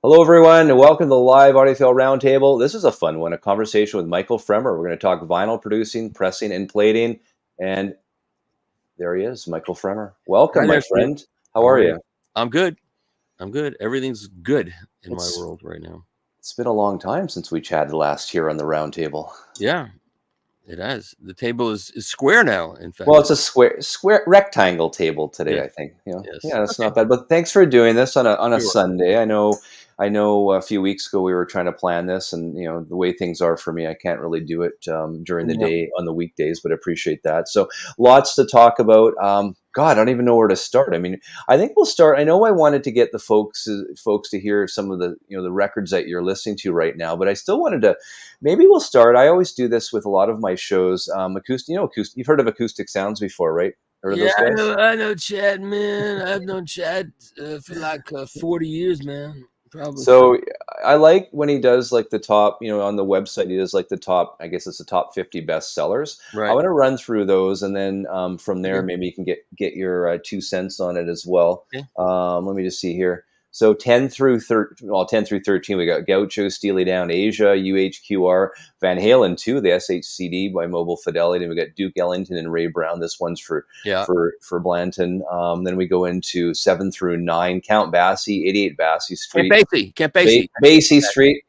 Hello, everyone, and welcome to the live Audiophile Roundtable. This is a fun one, a conversation with Michael Fremer. We're going to talk vinyl producing, pressing, and plating. And there he is, Michael Fremer. Welcome, Hi my there, Steve. friend. How How are are you? you? I'm good. I'm good. Everything's good in my It's world right now. it's been a long time since we chatted last here on the Roundtable. Yeah, it has. The table is square now, in Well, fact. it's a square rectangle table today, Yes, I think. yes. Yeah, that's Okay, not bad. But thanks for doing this on a sure. Sunday. I know a few weeks ago we were trying to plan this, and the way things are for me, I can't really do it during the Yeah. day on the weekdays, but I appreciate that. So lots to talk about. God, I don't even know where to start. I mean, I think we'll start. I know I wanted to get the folks to hear some of the records that you're listening to right now, but I still wanted to. Maybe we'll start. I always do this with a lot of my shows. Acoustic, acoustic. You've heard of Acoustic Sounds before, right? Heard of Yeah, those guys? I know Chad, man. I've known Chad for like 40 years, man. Probably. So I like when he does like the top, on the website, he does like the top, I guess it's the top 50 best sellers. I Right. want to run through those, and then from there, Okay. maybe you can get your 2 cents on it as well. Okay. Let me just see here. So 10 through 13, we got Gaucho, Steely Down, Asia, UHQR, Van Halen 2, the SHCD by Mobile Fidelity, and we got Duke Ellington and Ray Brown. This one's for Yeah. for Blanton. Then we go into 7 through 9, Count Basie, 88 Basie Camp Street, Basie. Camp Basie. Basie Street,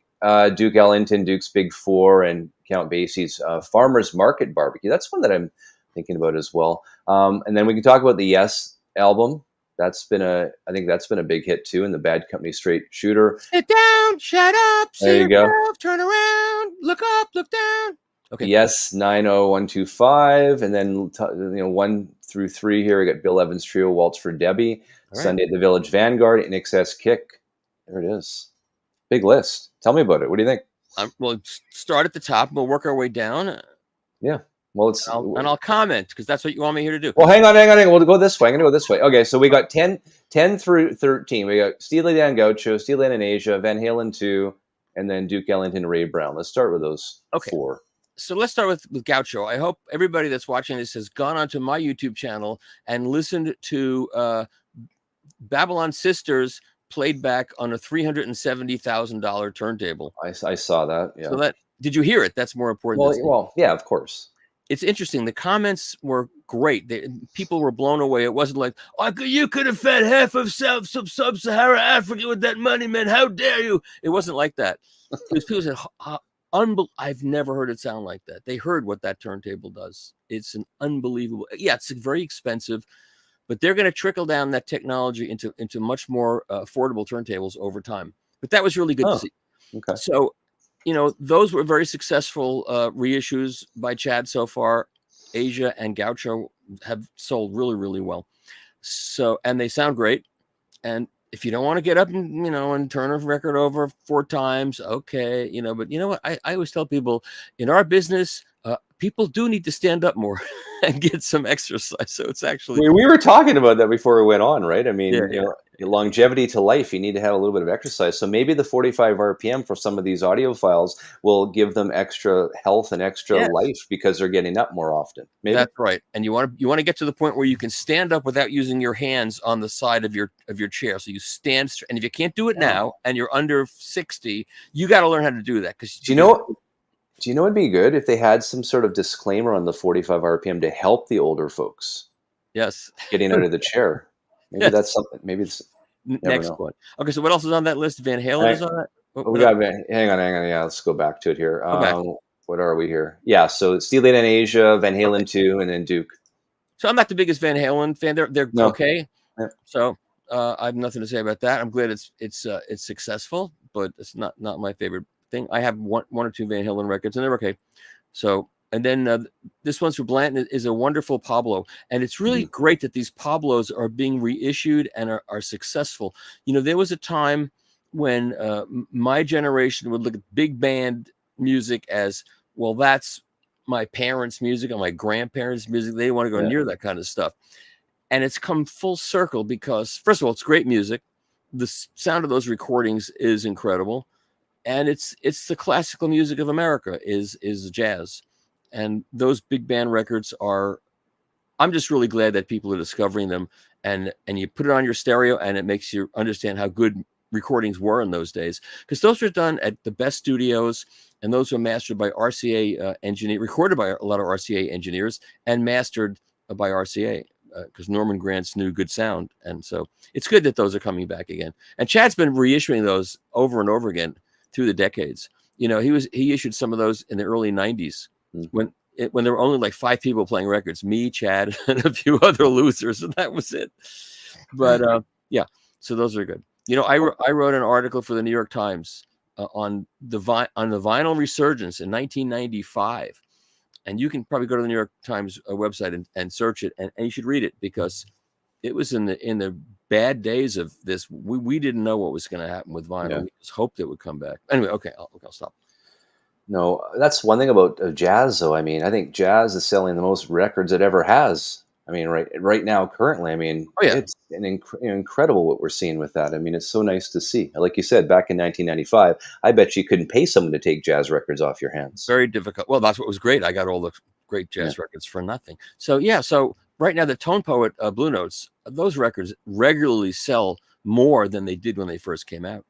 Duke Ellington, Duke's Big Four, and Count Basie's Farmers Market Barbecue. That's one that I'm thinking about as well. And then we can talk about the Yes album. I think that's been a big hit too. And the Bad Company Straight Shooter. Sit down. Shut up. There See you go. yourself. Turn around. Look up. Look down. Okay. Yes, 90125, and then 1 through 3 here. We got Bill Evans Trio, Waltz for Debbie, All right. Sunday at the Village Vanguard, INXS Kick. There it is. Big list. Tell me about it. What do you think? We'll start at the top and we'll work our way down. Yeah. Well, And I'll comment because that's what you want me here to do. Well, hang on. We'll go this way. I'm going to go this way. Okay, so we got 10 through 13. We got Steely Dan Gaucho, Steely Dan in Asia, Van Halen 2, and then Duke Ellington, Ray Brown. Let's start with those Okay. four. So let's start with Gaucho. I hope everybody that's watching this has gone onto my YouTube channel and listened to Babylon Sisters played back on a $370,000 turntable. I saw that. Yeah. So did you hear it? That's more important. Well, yeah, of course. It's interesting. The comments were great. People were blown away. It wasn't like, oh, you could have fed half of sub-Saharan Africa with that money, man. How dare you? It wasn't like that. It was people said, I've never heard it sound like that. They heard what that turntable does. It's an unbelievable. Yeah, it's very expensive, but they're going to trickle down that technology into much more affordable turntables over time. But that was really good to see. Okay. So, those were very successful reissues by Chad so far. Asia and Gaucho have sold really, really well. So, and they sound great. And if you don't want to get up and turn a record over 4 times, okay, but you know what? I always tell people in our business, people do need to stand up more and get some exercise. So it's actually We were talking about that before we went on, right? I mean, yeah. longevity to life, you need to have a little bit of exercise. So maybe the 45 RPM for some of these audiophiles will give them extra health and extra Yes. life because they're getting up more often. Maybe That's right. And you want to get to the point where you can stand up without using your hands on the side of your chair. So you stand and if you can't do it now and you're under 60, you got to learn how to do that Do you know it'd be good if they had some sort of disclaimer on the 45 RPM to help the older folks Yes. getting out of the chair? Maybe Yes. that's something. Maybe it's next one. Okay, so what else is on that list? Van Halen is on that. Hang on. Yeah, let's go back to it here. Okay. What are we here? Yeah, so Steely Dan Asia, Van Halen 2, and then Duke. So I'm not the biggest Van Halen fan. They're No. okay. Yeah. So I have nothing to say about that. I'm glad it's successful, but it's not my favorite thing. I have one or two Van Halen records, and they're okay. So, and then this one's for Blanton is a wonderful Pablo, and it's really great that these Pablos are being reissued and are successful. There was a time when my generation would look at big band music as, well, that's my parents' music and my grandparents' music. They want to go near that kind of stuff. And it's come full circle because, first of all, it's great music. The sound of those recordings is incredible. And it's the classical music of America is jazz. And those big band records I'm just really glad that people are discovering them and you put it on your stereo and it makes you understand how good recordings were in those days, because those were done at the best studios, and those were mastered by RCA recorded by a lot of RCA engineers, and mastered by RCA, because Norman Granz knew good sound. And so it's good that those are coming back again. And Chad's been reissuing those over and over again through the decades. He issued some of those in the early 90s when there were only like 5 people playing records, me, Chad, and a few other losers, and that was it. But yeah, so those are good. I wrote an article for the New York Times on the vinyl resurgence in 1995, and you can probably go to the New York Times website and search it, and you should read it, because it was in the bad days of this. We didn't know what was going to happen with vinyl. Yeah. We just hoped it would come back. Anyway, okay, I'll stop. No, that's one thing about jazz, though. I mean, I think jazz is selling the most records it ever has. I mean, right now, currently, I mean, it's incredible what we're seeing with that. I mean, it's so nice to see. Like you said, back in 1995, I bet you couldn't pay someone to take jazz records off your hands. Very difficult. Well, that's what was great. I got all the great jazz records for nothing. So right now, the Tone Poet Blue Notes, those records regularly sell more than they did when they first came out.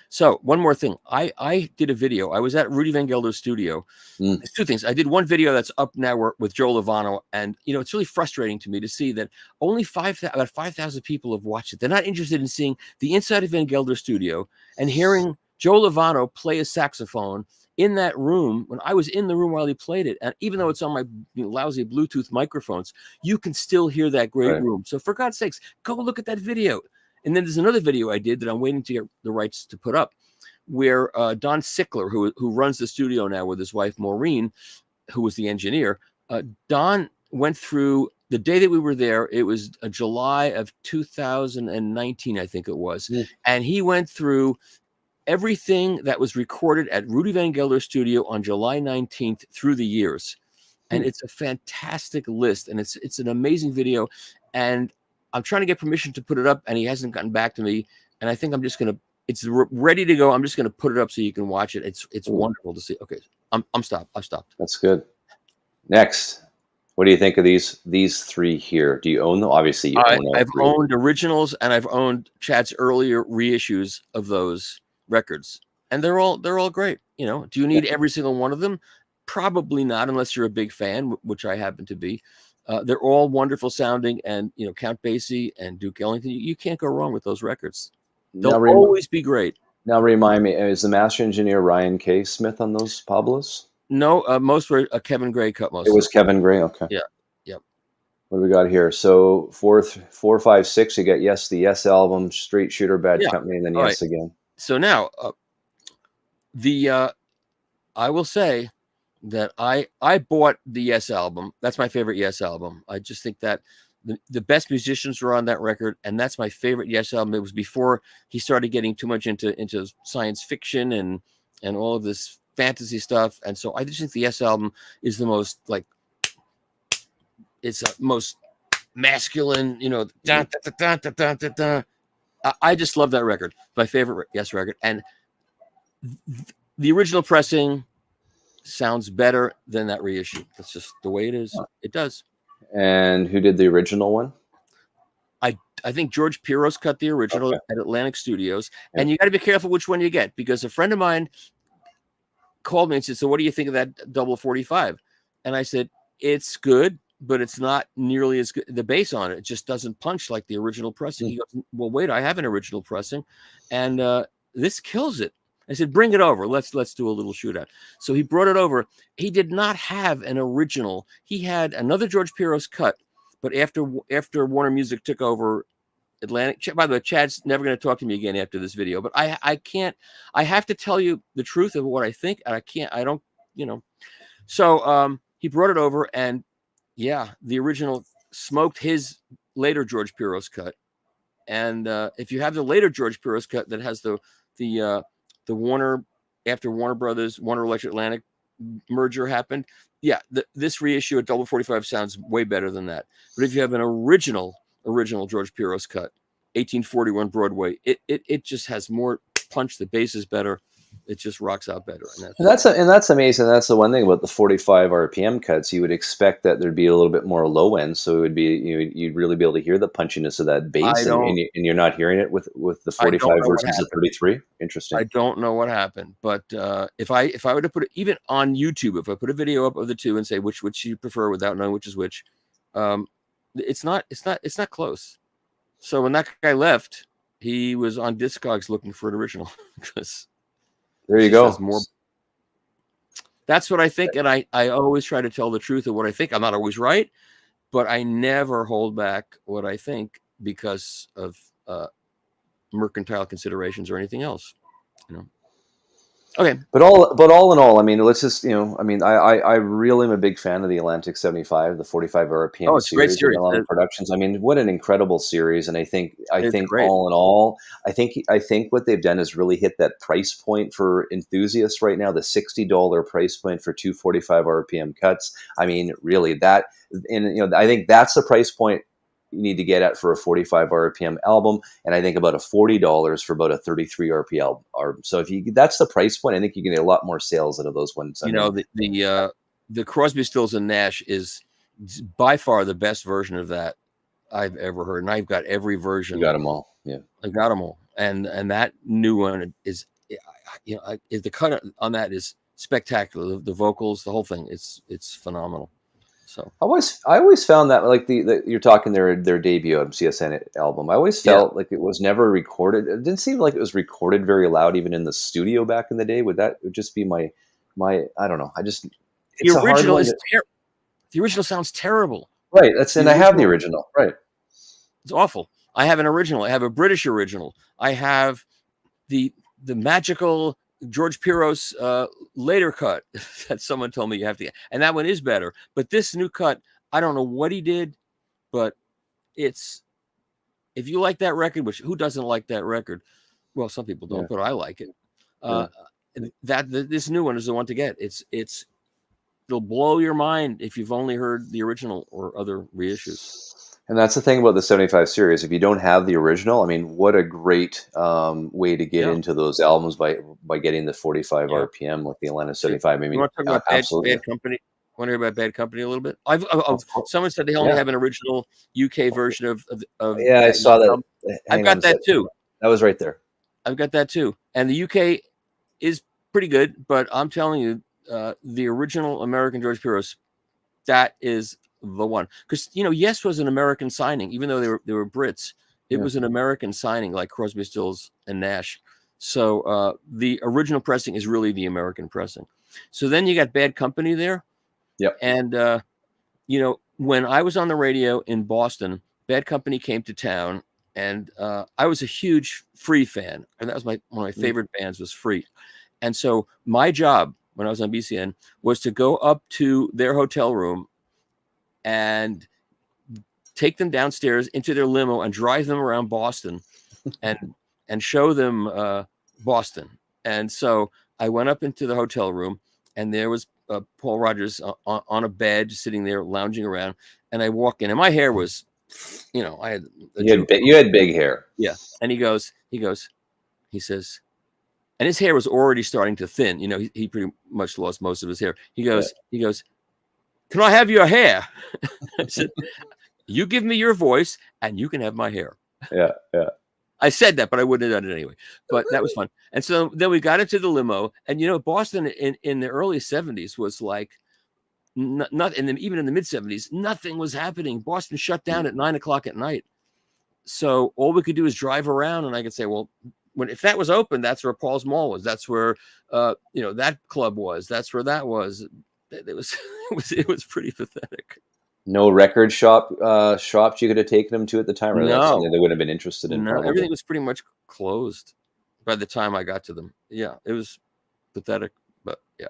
So one more thing, I did a video. I was at Rudy Van Gelder's studio. There's 2 things. I did one video that's up now with Joe Lovano, and it's really frustrating to me to see that only about 5,000 people have watched it. They're not interested in seeing the inside of Van Gelder's studio and hearing Joe Lovano play a saxophone in that room when I was in the room while he played it. And even though it's on my lousy Bluetooth microphones, you can still hear that great room. So for God's sakes, go look at that video. And then there's another video I did that I'm waiting to get the rights to put up, where Don Sickler, who runs the studio now with his wife Maureen, who was the engineer, Don went through the day that we were there. It was July of 2019, I think it was. And he went through everything that was recorded at Rudy Van Gelder's studio on July 19th through the years. And it's a fantastic list, and it's an amazing video. And I'm trying to get permission to put it up, and he hasn't gotten back to me. And I think I'm just going to, it's ready to go. I'm just going to put it up so you can watch it. It's wonderful to see. Okay. I'm stopped. I've stopped. That's good. Next, what do you think of these 3 here? Do you own them? Obviously you own them. I've owned originals, and I've owned Chad's earlier reissues of those records, and they're all great. Do you need every single one of them? Probably not, unless you're a big fan, which I happen to be. They're all wonderful sounding, and Count Basie and Duke Ellington. You can't go wrong with those records. They'll always be great. Now remind me, is the master engineer Ryan K. Smith on those Pablos? No, most were Kevin Gray cut most. It was Kevin Gray. Okay. Yeah. Yep. What do we got here? So 4, 5, 6. You got the Yes album, Straight Shooter, Bad Company, and then all Yes again. So now, I will say that I bought the Yes album. That's my favorite Yes album. I just think that the best musicians were on that record, and that's my favorite Yes album. It was before he started getting too much into science fiction and all of this fantasy stuff. And so I just think the Yes album is the most it's most masculine, dun, dun, dun, dun, dun, dun. I just love that record. My favorite Yes record. And the original pressing sounds better than that reissue. That's just the way it is. It does. And who did the original one? I think George Piros cut the original at Atlantic Studios. And you got to be careful which one you get, because a friend of mine called me and said, so what do you think of that double 45? And I said, it's good, but it's not nearly as good. The bass on it just doesn't punch like the original pressing. He goes, well, wait, I have an original pressing, and this kills it. I said, bring it over. Let's do a little shootout. So he brought it over. He did not have an original. He had another George Piros cut, but after Warner Music took over Atlantic. By the way, Chad's never going to talk to me again after this video, but I can't. I have to tell you the truth of what I think, and I can't. I don't. So he brought it over, and the original smoked his later George Piros cut. And if you have the later George Piros cut that has the Warner, after Warner Brothers, Warner Electric Atlantic merger happened, this reissue at double 45 sounds way better than that. But if you have an original George Piros cut, 1841 Broadway, it just has more punch. The bass is better. it just rocks out better. And And that's amazing. That's the one thing about the 45 RPM cuts. You would expect that there'd be a little bit more low end, so it would be you'd really be able to hear the punchiness of that bass, I don't and you're not hearing it with the I don't 45 know what versus the happened. 33. Interesting. I don't know what happened, but if I were to put it even on YouTube, if I put a video up of the two and say which you prefer without knowing which is which, um, it's not close. So when that guy left, he was on Discogs looking for an original because There it you just go. has more. That's what I think, and I always try to tell the truth of what I think. I'm not always right, but I never hold back what I think because of mercantile considerations or anything else. You know. Okay. But all in all, I mean, let's just I mean, I really am a big fan of the Atlantic 75, the 45 Oh, RPM it's a great series of series. Element Productions. I mean, what an incredible series! And I It's think great. all in all, I think what they've done is really hit that price point for enthusiasts right now, the $60 price point for 245 RPM cuts. I mean, really that, and I think that's the price point you need to get at for a 45 RPM album, and I think about a $40 for about a 33 RPM album. So that's the price point, I think you can get a lot more sales out of those ones. I You mean, know, the Crosby, Stills and Nash is by far the best version of that I've ever heard, and I've got every you version. got them all. Yeah. I got them all, and that new one is, the cut on that is spectacular. The vocals, the whole thing, it's phenomenal. So I always found that like you're talking their debut CSN album. I always yeah, felt like it was never recorded. It didn't seem like it was recorded very loud, even in the studio back in the day. Would just be my I don't know. the It's a hard original one is to, the original sounds terrible. right. The And I have the original, original, right. it's awful. I have an original. I have a British original. I have the magical George Piros later cut that someone told me you have to get, and that one is better. But this new cut, I don't know what he did, but it's, if you like that record, which who doesn't like that record? Well, some people don't, Yeah. but I like it. Yeah. This new one is the one to get. It'll blow your mind if you've only heard the original or other reissues. And that's the thing about the 75 series. If you don't have the original, I mean, what a great way to get Yeah, into those albums by getting the 45 yeah. RPM with the Atlanta So 75. I you mean, want to talk about absolutely. Bad Company? Want to hear about Bad Company a little bit? Of course. Someone said they only Yeah. have an original UK version of Yeah, I that saw that. album. I've Hang on got a that second. too. That was right there. I've got that too. And the UK is pretty good, but I'm telling you, the original American George Piros, that is the one. Because Yes was an American signing, even though they were Brits. It Yeah. was an American signing, like Crosby, Stills, and Nash. So the original pressing is really the American pressing. So then you got Bad Company there, Yep. and when I was on the radio in Boston, Bad Company came to town, and I was a huge Free fan, and that was one of my favorite bands was Free. And so my job when I was on BCN was to go up to their hotel room and take them downstairs into their limo and drive them around Boston and show them Boston. And so I went up into the hotel room, and there was Paul Rogers on a bed, sitting there lounging around. And I walk in, and my hair was, I had You had big hair. yeah. And he says, and his hair was already starting to thin. He pretty much lost most of his hair. He goes, "Can I have your hair?" I said, "You give me your voice, and you can have my hair." Yeah. Yeah. I said that, but I wouldn't have done it anyway. But that was fun. And so then we got into the limo, and Boston in the early 70s was like not even in the mid 70s, nothing was happening. Boston shut down at 9:00 at night. So all we could do is drive around, and I could say, well, if that was open, that's where Paul's Mall was. That's where that club was. That's where that was. It was it was pretty pathetic. No record shops you could have taken them to at the time, or that's No, something they wouldn't have been interested in, no, probably. everything was pretty much closed by the time I got to them. Yeah, it was pathetic, but yeah.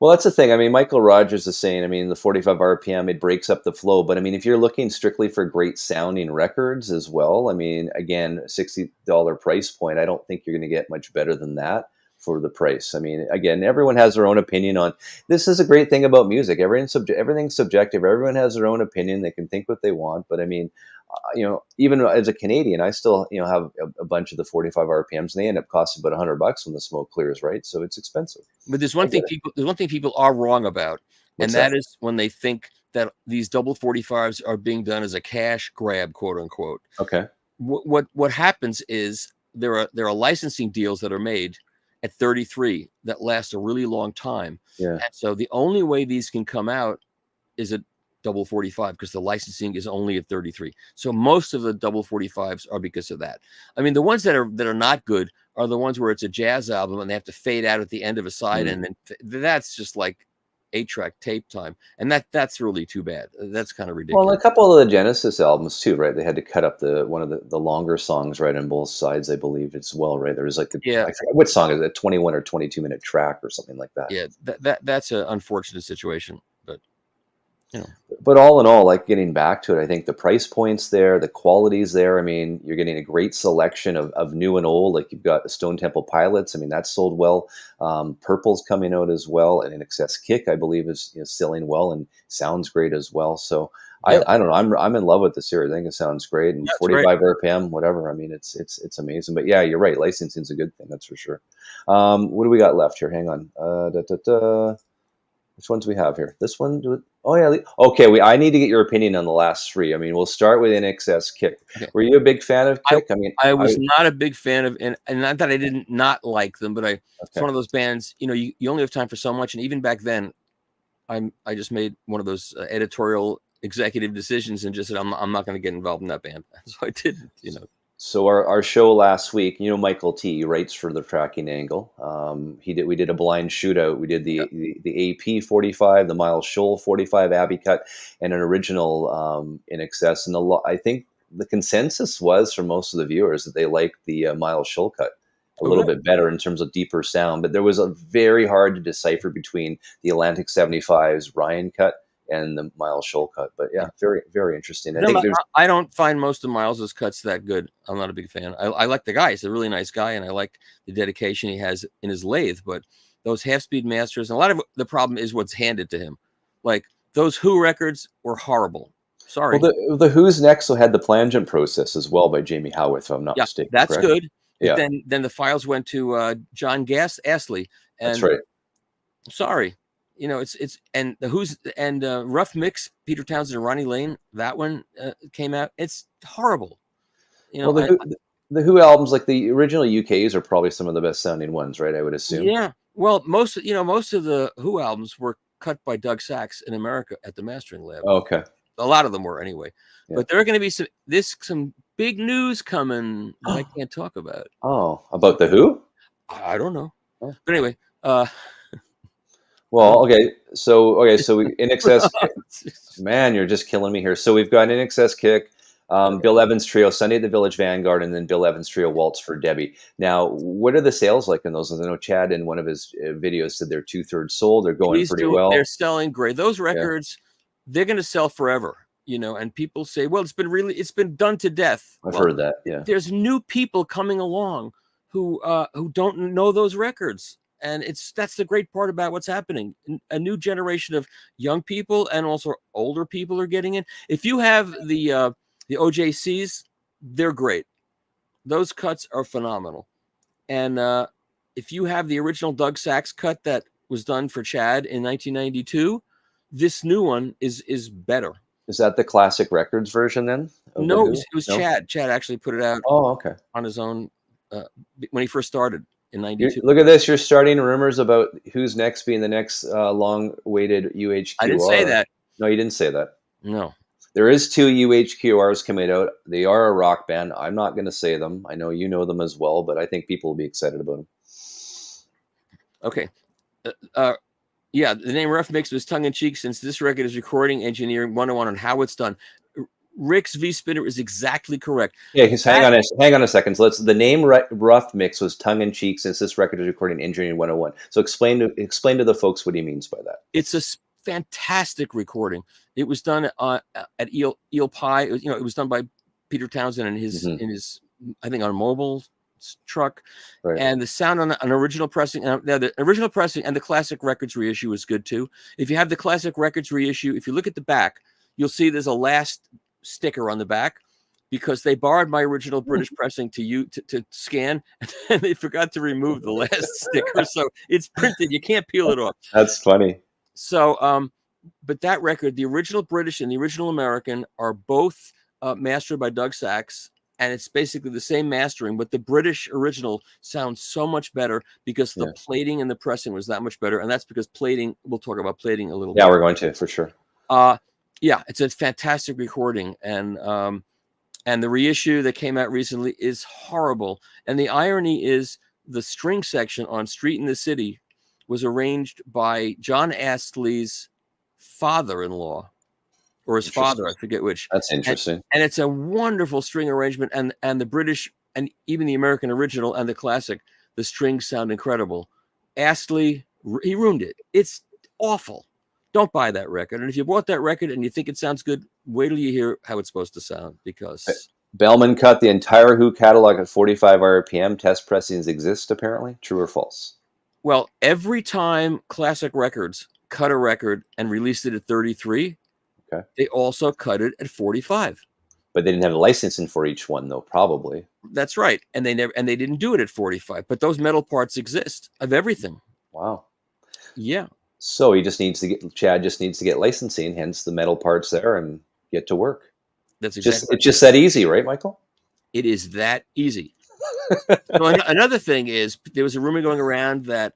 Well, that's the thing. I mean, Michael Rogers is saying, I mean, the 45 RPM, it breaks up the flow. But I mean, if you're looking strictly for great sounding records as well, I mean, again, $60 price point, I don't think you're going to get much better than that for the price. I mean, again, everyone has their own opinion on this. Is a great thing about music. Everything's subjective. Everyone has their own opinion. They can think what they want. But I mean, even as a Canadian, I still, have a bunch of the 45 RPMs, and they end up costing about $100 when the smoke clears, right? So it's expensive. But there's I one get thing it. people are wrong about, and What's that? that is when they think that these double 45s are being done as a cash grab, quote unquote. Okay. What happens is there are licensing deals that are made at 33 that last a really long time. Yeah. And so the only way these can come out is at double 45 because the licensing is only at 33. So most of the double 45s are because of that. I mean, the ones that are not good are the ones where it's a jazz album and they have to fade out at the end of a side, and then that's just like 8-track tape time, and that's really too bad. That's kind of ridiculous. Well, a couple of the Genesis albums too, right? They had to cut up one of the longer songs, right, on both sides, I believe, as well, right? There was like Yeah. I forget what song is it, a 21 or 22-minute track or something like that. Yeah, that's an unfortunate situation, but But all in all, like getting back to it, I think the price points there, the quality's there. I mean, you're getting a great selection of new and old. Like you've got the Stone Temple Pilots. I mean, that's sold well. Purple's coming out as well, and INXS Kick, I believe, is selling well and sounds great as well. So yeah, I don't know. I'm in love with the series. I think it sounds great. And that's great. 45 RPM, whatever. I mean, it's amazing. But yeah, you're right. Licensing's a good thing. That's for sure. What do we got left here? Hang on. Which ones we have here? This one? Oh yeah. Okay. I need to get your opinion on the last three. I mean, we'll start with INXS Kick. Okay. Were you a big fan of Kick? I was not a big fan of, and not that I didn't not like them, but it's one of those bands. You only have time for so much, and even back then, I just made one of those editorial executive decisions and just said I'm not going to get involved in that band, so I didn't. So our show last week, Michael T. He writes for the Tracking Angle. We did a blind shootout. We did the AP 45, the Miles Scholl 45 Abbey cut, and an original INXS. And I think the consensus was from most of the viewers that they liked the Miles Scholl cut a little bit better in terms of deeper sound. But there was a very hard to decipher between the Atlantic 75's Ryan cut and the Miles Scholl cut. But yeah, very, very interesting. I don't find most of Miles's cuts that good. I'm not a big fan. I like the guy. He's a really nice guy, and I like the dedication he has in his lathe. But those half-speed masters, and a lot of the problem is what's handed to him. Like those Who records were horrible. Sorry. Well, the Who's Next had the Plangent Process as well by Jamie Howarth, if I'm not mistaken. That's correct? good. Yeah. Then the files went to John Astley. And that's right. Sorry. It's and the Who's and Rough Mix, Peter Townsend and Ronnie Lane. That one came out. It's horrible. Well, the Who albums, like the original UKs, are probably some of the best sounding ones, right? I would assume. Yeah. Well, most of the Who albums were cut by Doug Sachs in America at the mastering lab. Okay. A lot of them were anyway. Yeah. But there are going to be some big news coming that I can't talk about. Oh, about the Who? I don't know. Oh. But anyway. Well, okay. So INXS. Man, you're just killing me here. So we've got INXS Kick, Bill Evans Trio, Sunday at the Village Vanguard, and then Bill Evans Trio Waltz for Debbie. Now, what are the sales like in those? I know Chad in one of his videos said they're 2/3 sold. They're going pretty well. They're selling great. Those records, they're going to sell forever. And people say, well, it's been done to death. I've heard that. Yeah. There's new people coming along who don't know those records. And that's the great part about what's happening. A new generation of young people and also older people are getting in. If you have the OJCs, they're great. Those cuts are phenomenal. And if you have the original Doug Sachs cut that was done for Chad in 1992, this new one is better. Is that the Classic Records version then? No, it was Chad. Chad actually put it out. Oh, okay. On his own when he first started. In 92. Look at this. You're starting rumors about Who's Next being the next long-awaited UHQR. I didn't say that. No, you didn't say that. No. There is 2 UHQRs coming out. They are a rock band. I'm not going to say them. I know you know them as well, but I think people will be excited about them. Okay. The name Rough Mix was tongue-in-cheek since this record is recording engineering 101 on how it's done. Rick's V-Spinner is exactly correct. Yeah, hang on a second. So the name Rough Mix was tongue-in-cheek since this record is recording engineering 101. So explain to the folks what he means by that. It's a fantastic recording. It was done at Eel Pie. It was done by Peter Townsend and his I think on mobile truck. Right. And the sound on an original pressing, the original pressing and the classic records reissue is good too. If you have the classic records reissue, if you look at the back, you'll see there's a last sticker on the back, because they borrowed my original British pressing to scan, and they forgot to remove the last sticker, so it's printed. You can't peel it off. That's funny. So, but that record, the original British and the original American, are both mastered by Doug Sachs, and it's basically the same mastering, but the British original sounds so much better because the plating and the pressing was that much better, and that's because plating. We'll talk about plating a little bit. Yeah, we're going to, for sure. Yeah, it's a fantastic recording, and the reissue that came out recently is horrible. And the irony is, the string section on Street in the City was arranged by John Astley's father-in-law, or his father, I forget which. That's interesting. And it's a wonderful string arrangement, and the British and even the American original and the classic, the strings sound incredible. Astley, he ruined it. It's awful. Don't buy that record. And if you bought that record and you think it sounds good, wait till you hear how it's supposed to sound, because Bellman cut the entire Who catalog at 45 RPM. Test pressings exist, apparently. True or false? Well, every time Classic Records cut a record and released it at 33, they also cut it at 45. But they didn't have a licensing for each one, though, probably. That's right. And they didn't do it at 45. But those metal parts exist of everything. Wow. Yeah. So Chad just needs to get licensing, hence the metal parts there, and get to work. That's exactly It's just that easy, right, Michael? It is that easy. So another thing is, there was a rumor going around that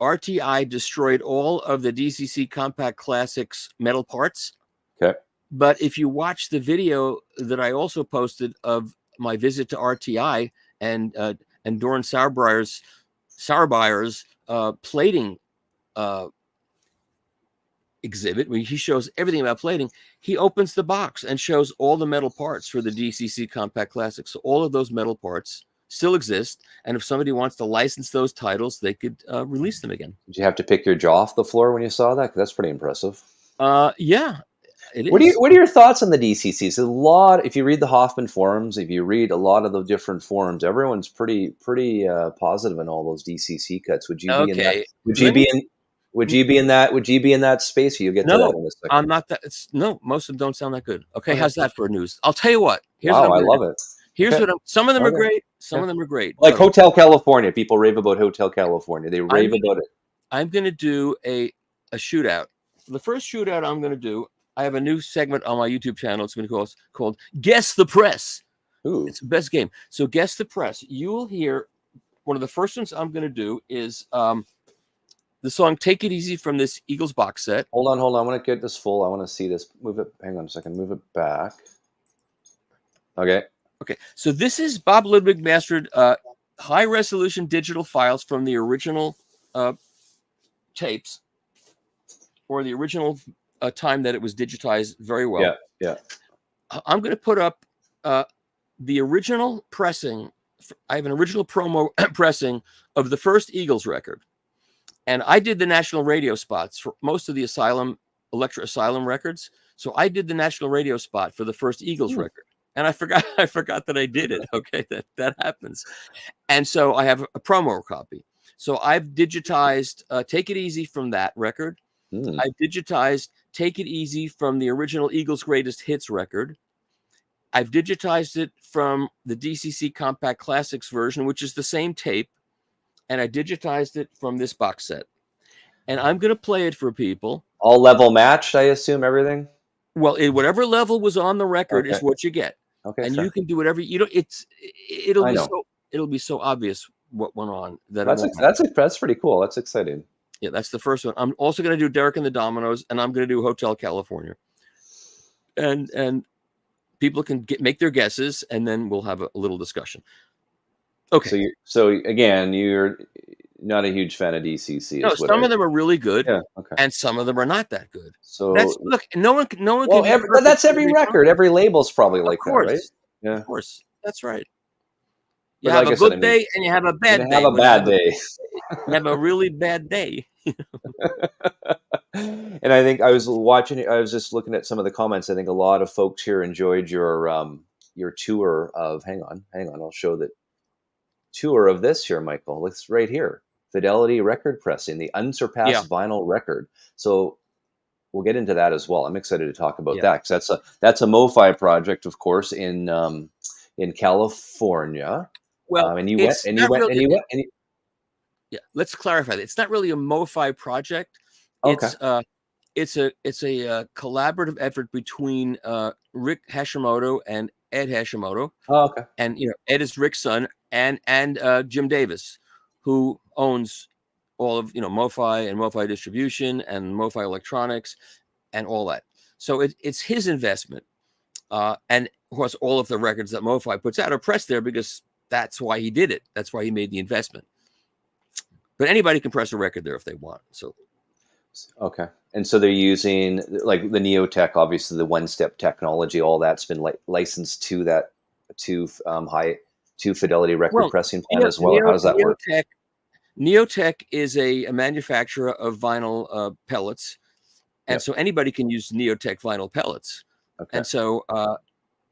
RTI destroyed all of the DCC Compact Classics metal parts. Okay. But if you watch the video that I also posted of my visit to RTI and Doran Sauerbreyer's plating exhibit, where he shows everything about plating, he opens the box and shows all the metal parts for the DCC Compact Classics. So all of those metal parts still exist, and if somebody wants to license those titles, they could release them again. Did you have to pick your jaw off the floor when you saw that? 'Cause that's pretty impressive. Yeah, it is. What are your thoughts on the DCCs? A lot. If you read the Hoffman forums, if you read a lot of the different forums, everyone's pretty positive on all those DCC cuts. Would you be in that? Would you be in that space? You'll get to that in a second. I'm not that. No, most of them don't sound that good. Okay, how's that for news? I'll tell you what. Wow, I love it. Here's what some of them are great. Some of them are great. Like Hotel California. People rave about Hotel California. They rave about it. I'm going to do a shootout. The first shootout I'm going to do, I have a new segment on my YouTube channel. It's going to be called Guess the Press. Ooh. It's the best game. So Guess the Press. You will hear, one of the first ones I'm going to do is the song Take It Easy from this Eagles box set. Hold on. I want to get this full. I want to see this. Move it. Hang on a second. Move it back. Okay. So this is Bob Ludwig mastered high-resolution digital files from the original tapes, or the original time that it was digitized very well. Yeah. I'm going to put up the original pressing. I have an original promo pressing of the first Eagles record. And I did the national radio spots for most of the Electra Asylum records. So I did the national radio spot for the first Eagles record. And I forgot that I did it. Okay, that happens. And so I have a promo copy. So I've digitized Take It Easy from that record. I've digitized Take It Easy from the original Eagles Greatest Hits record. I've digitized it from the DCC Compact Classics version, which is the same tape. And I digitized it from this box set. And I'm going to play it for people. All level matched, I assume, everything? Well, whatever level was on the record is what you get. Okay, and you can do whatever it'll be so obvious what went on that's pretty cool. That's exciting. Yeah, that's the first one. I'm also going to do Derek and the Dominoes, and I'm going to do Hotel California. And people can make their guesses, and then we'll have a little discussion. Okay. So again, you're not a huge fan of DCC. No, some of them are really good, and some of them are not that good. So look, no one can. But that's every record. Every label's probably like that, right? Yeah, of course, that's right. You have a good day, and you have a bad day. You have a bad day. You have a really bad day. And I think I was just looking at some of the comments. I think a lot of folks here enjoyed your tour of. Hang on. I'll show that. tour of this here, Michael. It's right here. Fidelity Record Pressing, the Yeah, unsurpassed vinyl record. So we'll get into that as well. I'm excited to talk about yeah. that because that's a MoFi project, of course, in California. Well, And you went it's and you not went and really. you went and you, Yeah, let's clarify that. It's not really a MoFi project. okay. It's it's a collaborative effort between Rick Hashimoto and Ed Hashimoto, Oh, okay. and Ed is Rick's son, and Jim Davis, who owns all of MoFi and MoFi distribution and MoFi electronics and all that. So it's his investment, and of course all of the records that MoFi puts out are pressed there because that's why he did it. That's why he made the investment. But anybody can press a record there if they want. So Okay. And so they're using like the Neotech, obviously the one-step technology, all that's been licensed to that high to Fidelity record well, pressing plant as well. Or how does that work? Neotech is a manufacturer of vinyl pellets, Yeah. and so anybody can use Neotech vinyl pellets. Okay. And so,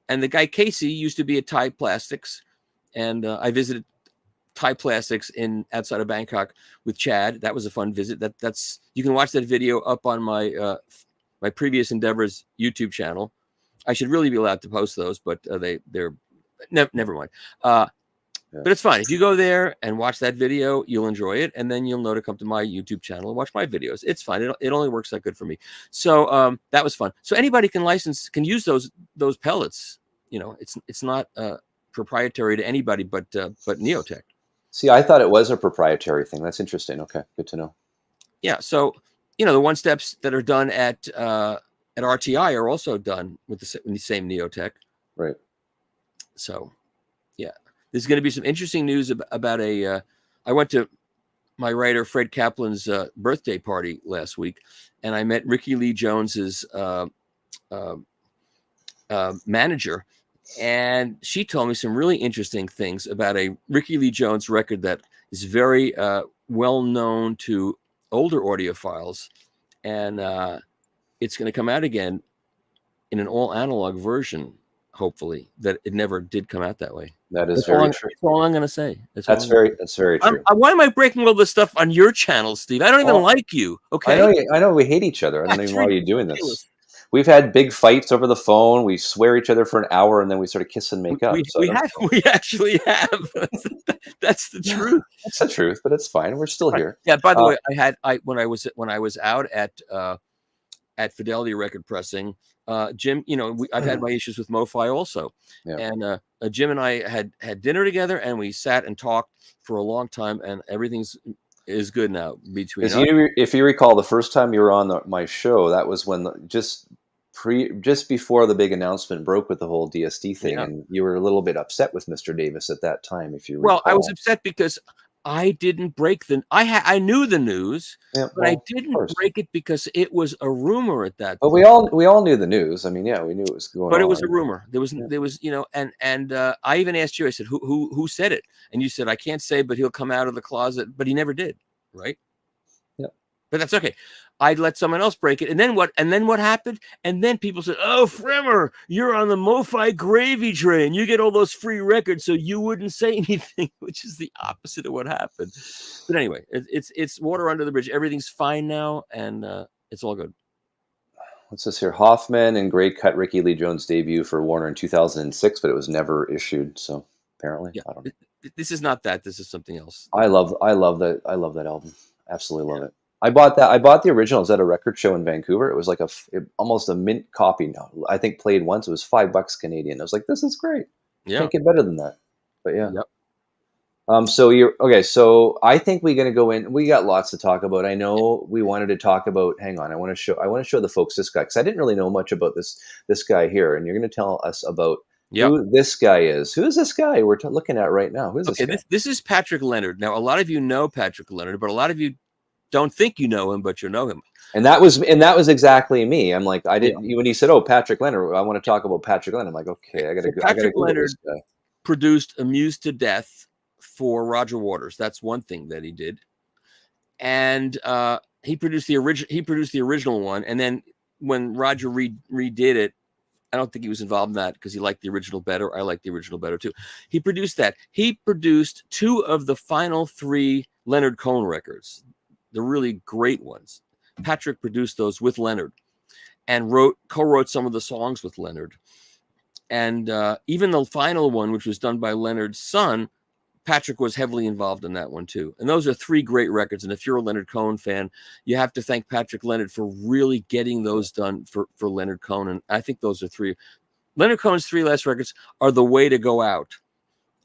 and the guy Casey used to be at Thai Plastics, and I visited Thai Plastics outside of Bangkok with Chad. That was a fun visit. That's you can watch that video up on my my previous endeavors YouTube channel. I should really be allowed to post those, but they're never mind. But it's fine. If you go there and watch that video, you'll enjoy it. And then you'll know to come to my YouTube channel and watch my videos. It's fine. It only works that good for me. So that was fun. So anybody can use those pellets. It's not proprietary to anybody but Neotech. See, I thought it was a proprietary thing. That's interesting. Okay, good to know. Yeah. So, the one steps that are done at RTI are also done with the same Neotech. Right. So, yeah. There's going to be some interesting news about I went to my writer Fred Kaplan's birthday party last week, and I met Ricky Lee Jones's manager, and she told me some really interesting things about a Ricky Lee Jones record that is very well known to older audiophiles, and it's going to come out again in an all analog version. Hopefully, that it never did come out that way. That is very true. That's all I'm going to say. That's very true. Why am I breaking all this stuff on your channel, Steve? I don't even like you. Okay. I know we hate each other. I don't That's even know why you're doing ridiculous. this. We've had big fights over the phone. We swear each other for an hour, and then we sort of kiss and make up. We actually have. That's the truth. That's the truth, but it's fine. We're still here. Yeah. By the way, when I was out at Fidelity Record Pressing, Jim, I've had my issues with MoFi also, and Jim and I had dinner together, and we sat and talked for a long time, and everything's is good now between us. If you recall, the first time you were on my show, that was when just before the big announcement broke with the whole DSD thing, and you were a little bit upset with Mr. Davis at that time. If you recall. Well, I was upset because I didn't break I knew the news, but I didn't break it because it was a rumor at that point. But we all knew the news. I mean, yeah, we knew it was going on. But it was a rumor. There was, and I even asked you. I said, "Who said it?" And you said, "I can't say, but he'll come out of the closet." But he never did, right? Yeah. But that's okay. I'd let someone else break it, and then what? And then what happened? And then people said, "Oh, Fremer, you're on the MoFi gravy train. You get all those free records, so you wouldn't say anything," which is the opposite of what happened. But anyway, it's water under the bridge. Everything's fine now, and it's all good. What's this here? Hoffman and Gray cut Ricky Lee Jones' debut for Warner in 2006, but it was never issued. So apparently, I don't know. This is not that. This is something else. I love that album. Absolutely love it. I bought the originals at a record show in Vancouver. It was like almost a mint copy now. I think played once. It was $5 Canadian. I was like, this is great. Yeah. Can't get better than that. But yeah. Yep. So you're okay. So I think we're going to go in. We got lots to talk about. I know we wanted to talk about. Hang on, I want to show the folks this guy because I didn't really know much about this guy here, and you're going to tell us about who this guy is. Who is this guy we're looking at right now? Who's this guy? This is Patrick Leonard. Now, a lot of you know Patrick Leonard, but a lot of you don't think you know him, but you know him. And that was exactly me. I'm like, I didn't. When he said, "Oh, Patrick Leonard," I want to talk about Patrick Leonard. I'm like, okay, I got to go. Patrick Leonard produced "Amused to Death" for Roger Waters. That's one thing that he did, and he produced the original one. And then when Roger redid it I don't think he was involved in that because he liked the original better. I like the original better too. He produced that. He produced 2 of the final 3 Leonard Cohen records, the really great ones. Patrick produced those with Leonard and co-wrote some of the songs with Leonard. And even the final one, which was done by Leonard's son, Patrick was heavily involved in that one too. And those are 3 great records. And if you're a Leonard Cohen fan, you have to thank Patrick Leonard for really getting those done for Leonard Cohen. And I think those are 3. Leonard Cohen's 3 last records are the way to go out.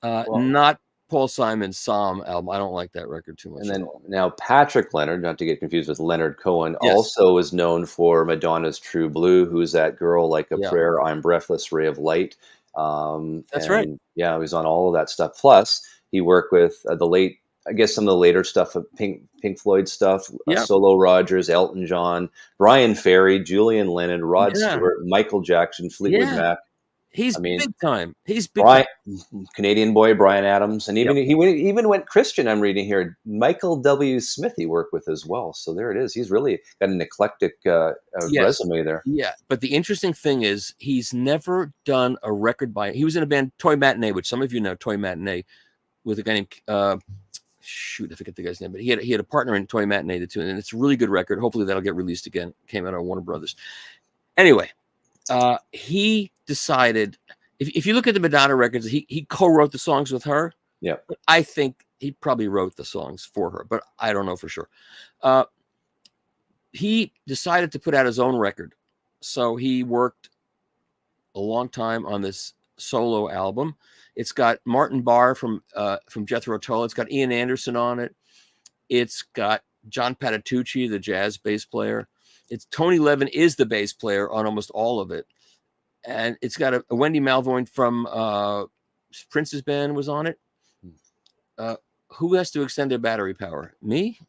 Not Paul Simon's Psalm album. I don't like that record too much. And then now Patrick Leonard, not to get confused with Leonard Cohen, Yes. also is known for Madonna's True Blue, Who's That Girl, Like a Prayer, I'm Breathless, Ray of Light. That's right. Yeah, he was on all of that stuff. Plus, he worked with some of the later stuff of Pink Floyd stuff, Solo Rogers, Elton John, Brian Ferry, Julian Lennon, Rod Stewart, Michael Jackson, Fleetwood Mac. He's big time. He's big time. Canadian boy, Bryan Adams. And even he even went Christian, I'm reading here. Michael W. Smith he worked with as well. So there it is. He's really got an eclectic resume there. Yeah. But the interesting thing is he's never done a record he was in a band, Toy Matinee, which some of you know, Toy Matinee, with a guy named, I forget the guy's name, but he had a partner in Toy Matinee, the two, and it's a really good record. Hopefully that'll get released again. Came out on Warner Brothers. Anyway, he decided, if you look at the Madonna records, he co-wrote the songs with her. Yeah. I think he probably wrote the songs for her, but I don't know for sure. He decided to put out his own record. So he worked a long time on this solo album. It's got Martin Barr from Jethro Tull. It's got Ian Anderson on it. It's got John Patitucci, the jazz bass player. It's Tony Levin is the bass player on almost all of it. And it's got a Wendy Malvoin from Prince's band was on it. Who has to extend their battery power? Me?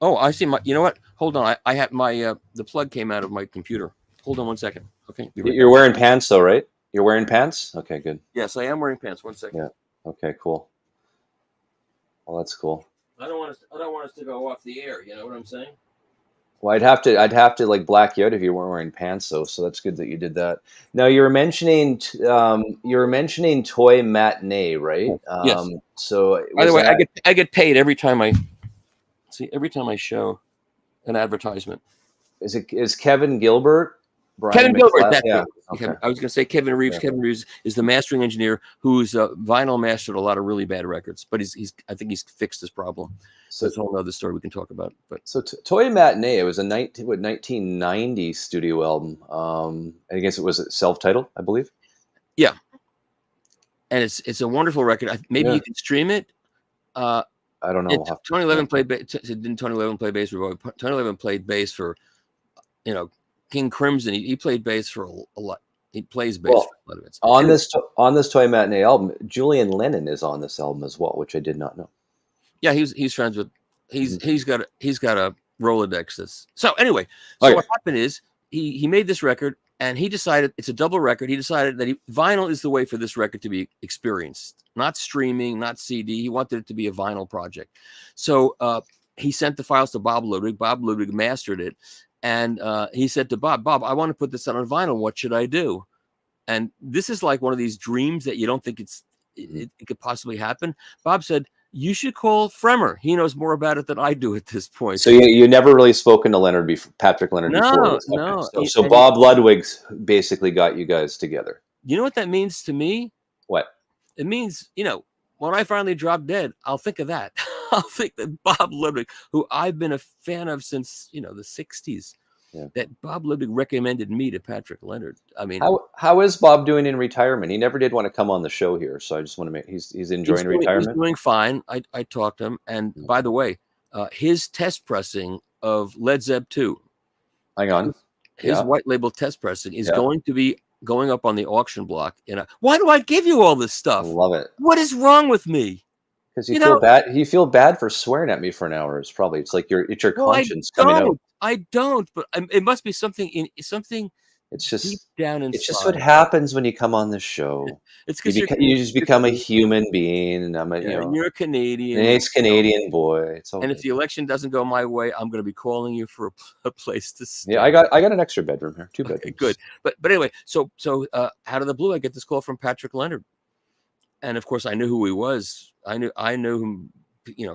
Oh, I see. You know what? Hold on. I have my the plug came out of my computer. Hold on 1 second. Okay. You're wearing pants though, right? You're wearing pants? Okay, good. Yes, I am wearing pants. 1 second. Yeah. Okay, cool. Well, that's cool. I don't want us to go off the air. You know what I'm saying? Well, I'd have to like black you out if you weren't wearing pants, though. So that's good that you did that. Now you were mentioning Toy Matinee, right? Yes. So by the way, I get paid every time I show an advertisement. Is Kevin Gilbert? Kevin Gilbert. That's yeah. Okay. I was going to say Kevin Reeves. Yeah. Kevin Reeves is the mastering engineer who's vinyl mastered a lot of really bad records, but I think he's fixed this problem. So it's a whole other story we can talk about. But so Toy Matinee, it was a 1990 studio album. I guess it was self-titled, I believe. Yeah, and it's a wonderful record. Maybe you can stream it. I don't know. Tony Levin played bass. Didn't Tony Levin play bass for? Tony Levin played bass for, King Crimson. He played bass for a lot. He plays bass for a lot of it. On this Toy Matinee album, Julian Lennon is on this album as well, which I did not know. Yeah, he's friends with. He's got a Rolodex. So anyway, what happened is he made this record and he decided it's a double record. He decided that vinyl is the way for this record to be experienced, not streaming, not CD. He wanted it to be a vinyl project. So he sent the files to Bob Ludwig. Bob Ludwig mastered it. And he said to Bob, I want to put this out on vinyl. What should I do? And this is like one of these dreams that you don't think it could possibly happen. Bob said, you should call Fremer. He knows more about it than I do at this point. So you never really spoken to Leonard before, Patrick Leonard before? No. So Bob Ludwig basically got you guys together. You know what that means to me? What? It means, when I finally drop dead, I'll think of that. I'll think that Bob Ludwig, who I've been a fan of since, the 60s, that Bob Ludwig recommended me to Patrick Leonard. I mean, how is Bob doing in retirement? He never did want to come on the show here, so I just want to make he's enjoying retirement. He's doing fine. I talked to him, and by the way, his test pressing of Led Zepp 2, hang on, his white label test pressing is going to be going up on the auction block. Why do I give you all this stuff? Love it. What is wrong with me? Because you feel bad. You feel bad for swearing at me for an hour. It's like it's your conscience coming out. I don't, but it must be something It's deep just down it's just what inside. happens when you come on the show. It's because You just you're become a Canadian. human being, and I'm a Yeah, and you're a an Canadian, and ex-Canadian boy. It's all and if good. the election doesn't go my way, I'm going to be calling you for a place to Yeah, stay. I got an extra bedroom here, 2 Okay, good. bedrooms. But anyway, so out of the blue, I get this call from Patrick Leonard, and of course, I knew who he was. I knew him,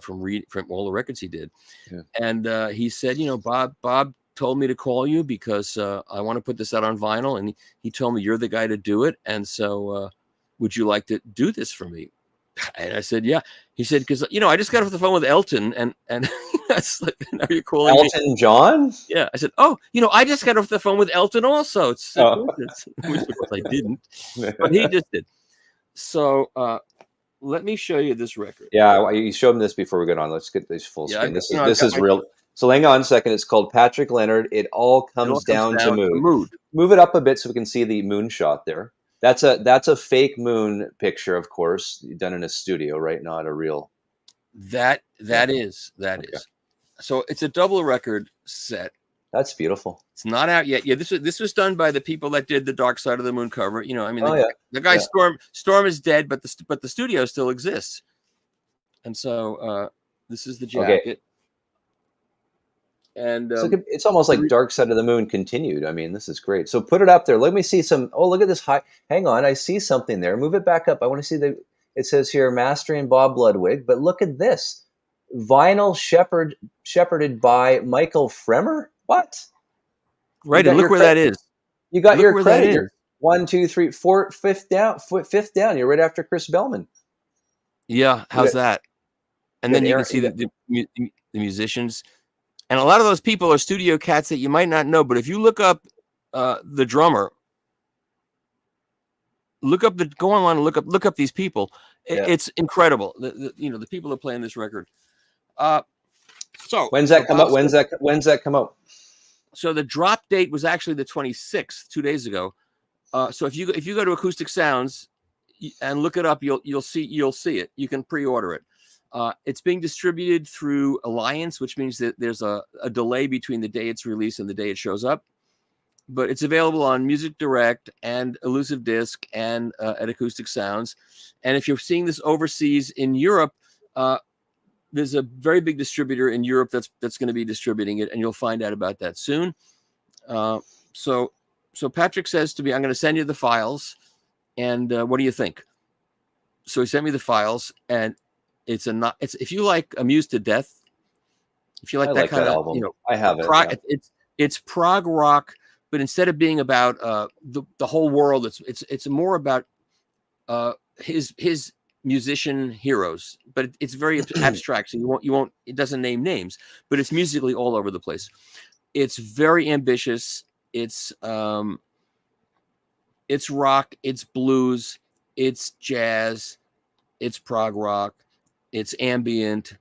from all the records he did. Yeah. And he said, Bob told me to call you because I want to put this out on vinyl, and he told me you're the guy to do it. And so, would you like to do this for me? And I said, yeah. He said, because I just got off the phone with Elton, and that's like, now you're calling me. Elton John? Yeah. I said, oh, I just got off the phone with Elton also. It's a Oh. coincidence. Which of course I didn't, but he just did. So let me show you this record. Yeah, you showed me this before we get on. Let's get this full Yeah, screen. I've This got is real. So hang on a second. It's called Patrick Leonard. It all it all comes comes down to down to mood. mood. Move it up a bit so we can see the moon shot there. That's a fake moon picture, of course, done in a studio, right? Not a real. That is. So it's a double record set. That's beautiful. It's not out yet. Yeah, this was done by the people that did the Dark Side of the Moon cover. The guy Storm is dead, but the studio still exists. And so this is the jacket. Okay. And it's almost like Dark Side of the Moon continued. I mean, this is great. So put it up there. Let me see some. Oh, look at this high. Hang on, I see something there. Move it back up. I want to see it says here mastering Bob Ludwig, but look at this. Vinyl shepherded by Michael Fremer. What? Right, and look where that is. You got your credit. You're 1, 2, 3, 4, fifth down. You're right after Chris Bellman. Yeah, how's that? And then you can see the musicians. And a lot of those people are studio cats that you might not know. But if you look up the drummer, go online and look up these people. It's incredible. The people that play on this record. So when's that come out? When's that come out? So the drop date was actually the 26th, 2 days ago. So if you go to Acoustic Sounds and look it up, you'll see it. You can pre-order it. It's being distributed through Alliance, which means that there's a delay between the day it's released and the day it shows up. But it's available on Music Direct and Elusive Disc and at Acoustic Sounds. And if you're seeing this overseas in Europe, there's a very big distributor in Europe that's going to be distributing it, and you'll find out about that soon. So Patrick says to me, I'm going to send you the files, and what do you think? So he sent me the files, and it's if you like Amused to Death, if you like that kind of album. I have it. It's prog rock, but instead of being about the whole world, it's more about his musician heroes, but it's very abstract. So you won't. It doesn't name names, but it's musically all over the place. It's very ambitious. It's rock. It's blues. It's jazz. It's prog rock. It's ambient.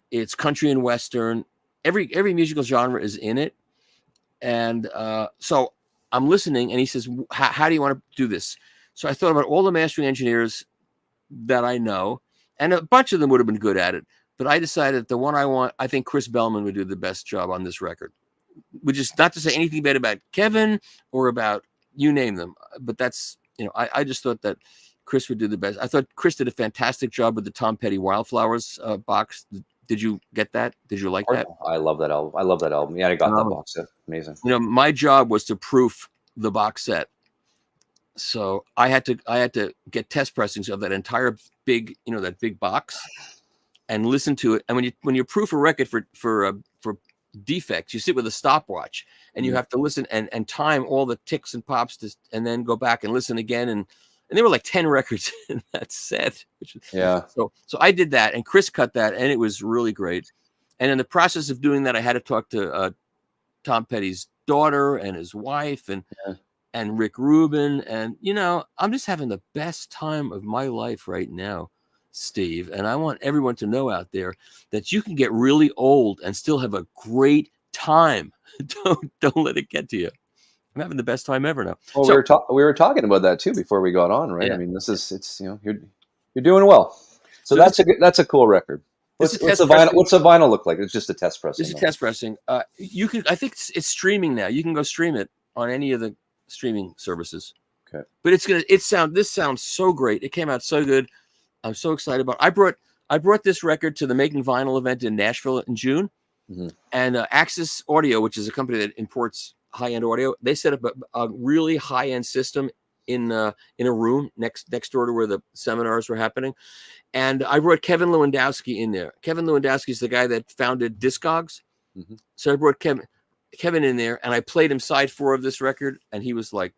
It's country and western. Every musical genre is in it. And so I'm listening, and he says, "How do you want to do this?" So I thought about all the mastering engineers that I know, and a bunch of them would have been good at it. But I decided the one I think Chris Bellman would do the best job on this record, which is not to say anything bad about Kevin or about you name them. But that's, I just thought that Chris would do the best. I thought Chris did a fantastic job with the Tom Petty Wildflowers box. Did you get that? Did you like that? I love that album. Yeah, I got that box set. Amazing. My job was to proof the box set. So I had to get test pressings of that entire big, that big box, and listen to it. And when you proof a record for defects, you sit with a stopwatch, and you have to listen and time all the ticks and pops and then go back and listen again. And there were like 10 records in that set. So I did that, and Chris cut that, and it was really great. And in the process of doing that, I had to talk to Tom Petty's daughter and his wife and Rick Rubin. And, I'm just having the best time of my life right now, Steve. And I want everyone to know out there that you can get really old and still have a great time. Don't let it get to you. I'm having the best time ever now. Well, we were talking about that too before we got on, right? Yeah. I mean, you're doing well. So that's a cool record. What's the vinyl look like? It's just a test pressing. This is test pressing. I think it's streaming now. You can go stream it on any of the streaming services. Okay. But this sounds so great. It came out so good. I'm so excited about it. I brought this record to the Making Vinyl event in Nashville in June. Mm-hmm. And Axis Audio, which is a company that imports high-end audio, they set up a really high-end system in a room next door to where the seminars were happening. And I brought Kevin Lewandowski in there. Kevin Lewandowski is the guy that founded Discogs. Mm-hmm. So I brought Kevin in there, and I played him side 4 of this record, and he was like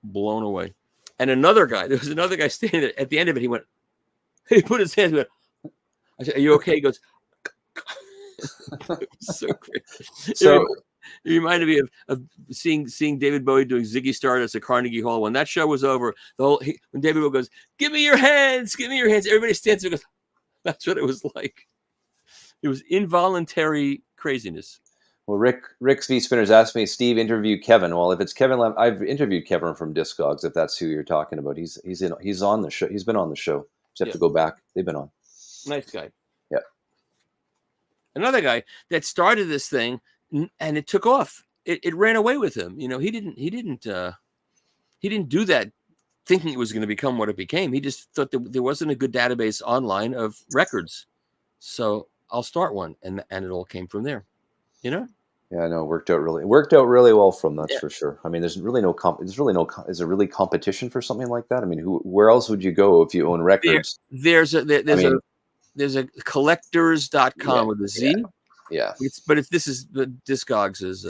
blown away. And there was another guy standing there. At the end of it, he put his hands, he went, I said, "Are you okay?" He goes, so great. So it reminded me of seeing David Bowie doing Ziggy Stardust at Carnegie Hall. When that show was over, when David Bowie goes, "Give me your hands, give me your hands," everybody stands up and goes, that's what it was like. It was involuntary craziness. Well, Rick V. Spinners asked me, Steve interviewed Kevin. Well, if it's Kevin, I've interviewed Kevin from Discogs. If that's who you're talking about, he's on the show. He's been on the show. Just have to go back. They've been on. Nice guy. Yeah. Another guy that started this thing and it took off. It ran away with him. You know, he didn't do that thinking it was going to become what it became. He just thought that there wasn't a good database online of records. So I'll start one, and it all came from there. You know? Yeah, no, it worked out really well from that's for sure. I mean, is there really competition for something like that? I mean, where else would you go if you own records? There's a collectors.com with a Z. Yeah. This is the Discogs is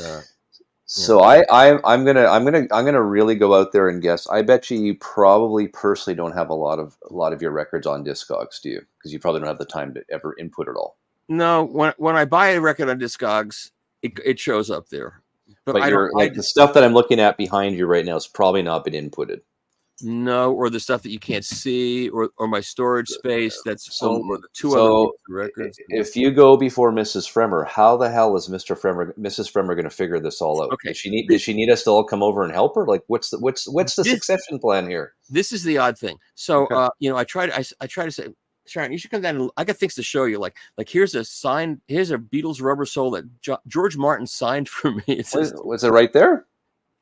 So I'm gonna really go out there and guess. I bet you probably personally don't have a lot of your records on Discogs, do you? Because you probably don't have the time to ever input it all. No, when I buy a record on Discogs, it shows up there. But the stuff that I'm looking at behind you right now is probably not been inputted. No, or the stuff that you can't see, or my storage space that's full with other records. If you go before Mrs. Fremer, how the hell is Mrs. Fremer going to figure this all out? Okay. Does she need us to all come over and help her? Like, what's the succession plan here? This is the odd thing. So, I try to say, Sharon, you should come down and I got things to show you. Like here's a Beatles rubber sole that George Martin signed for me. Was it right there?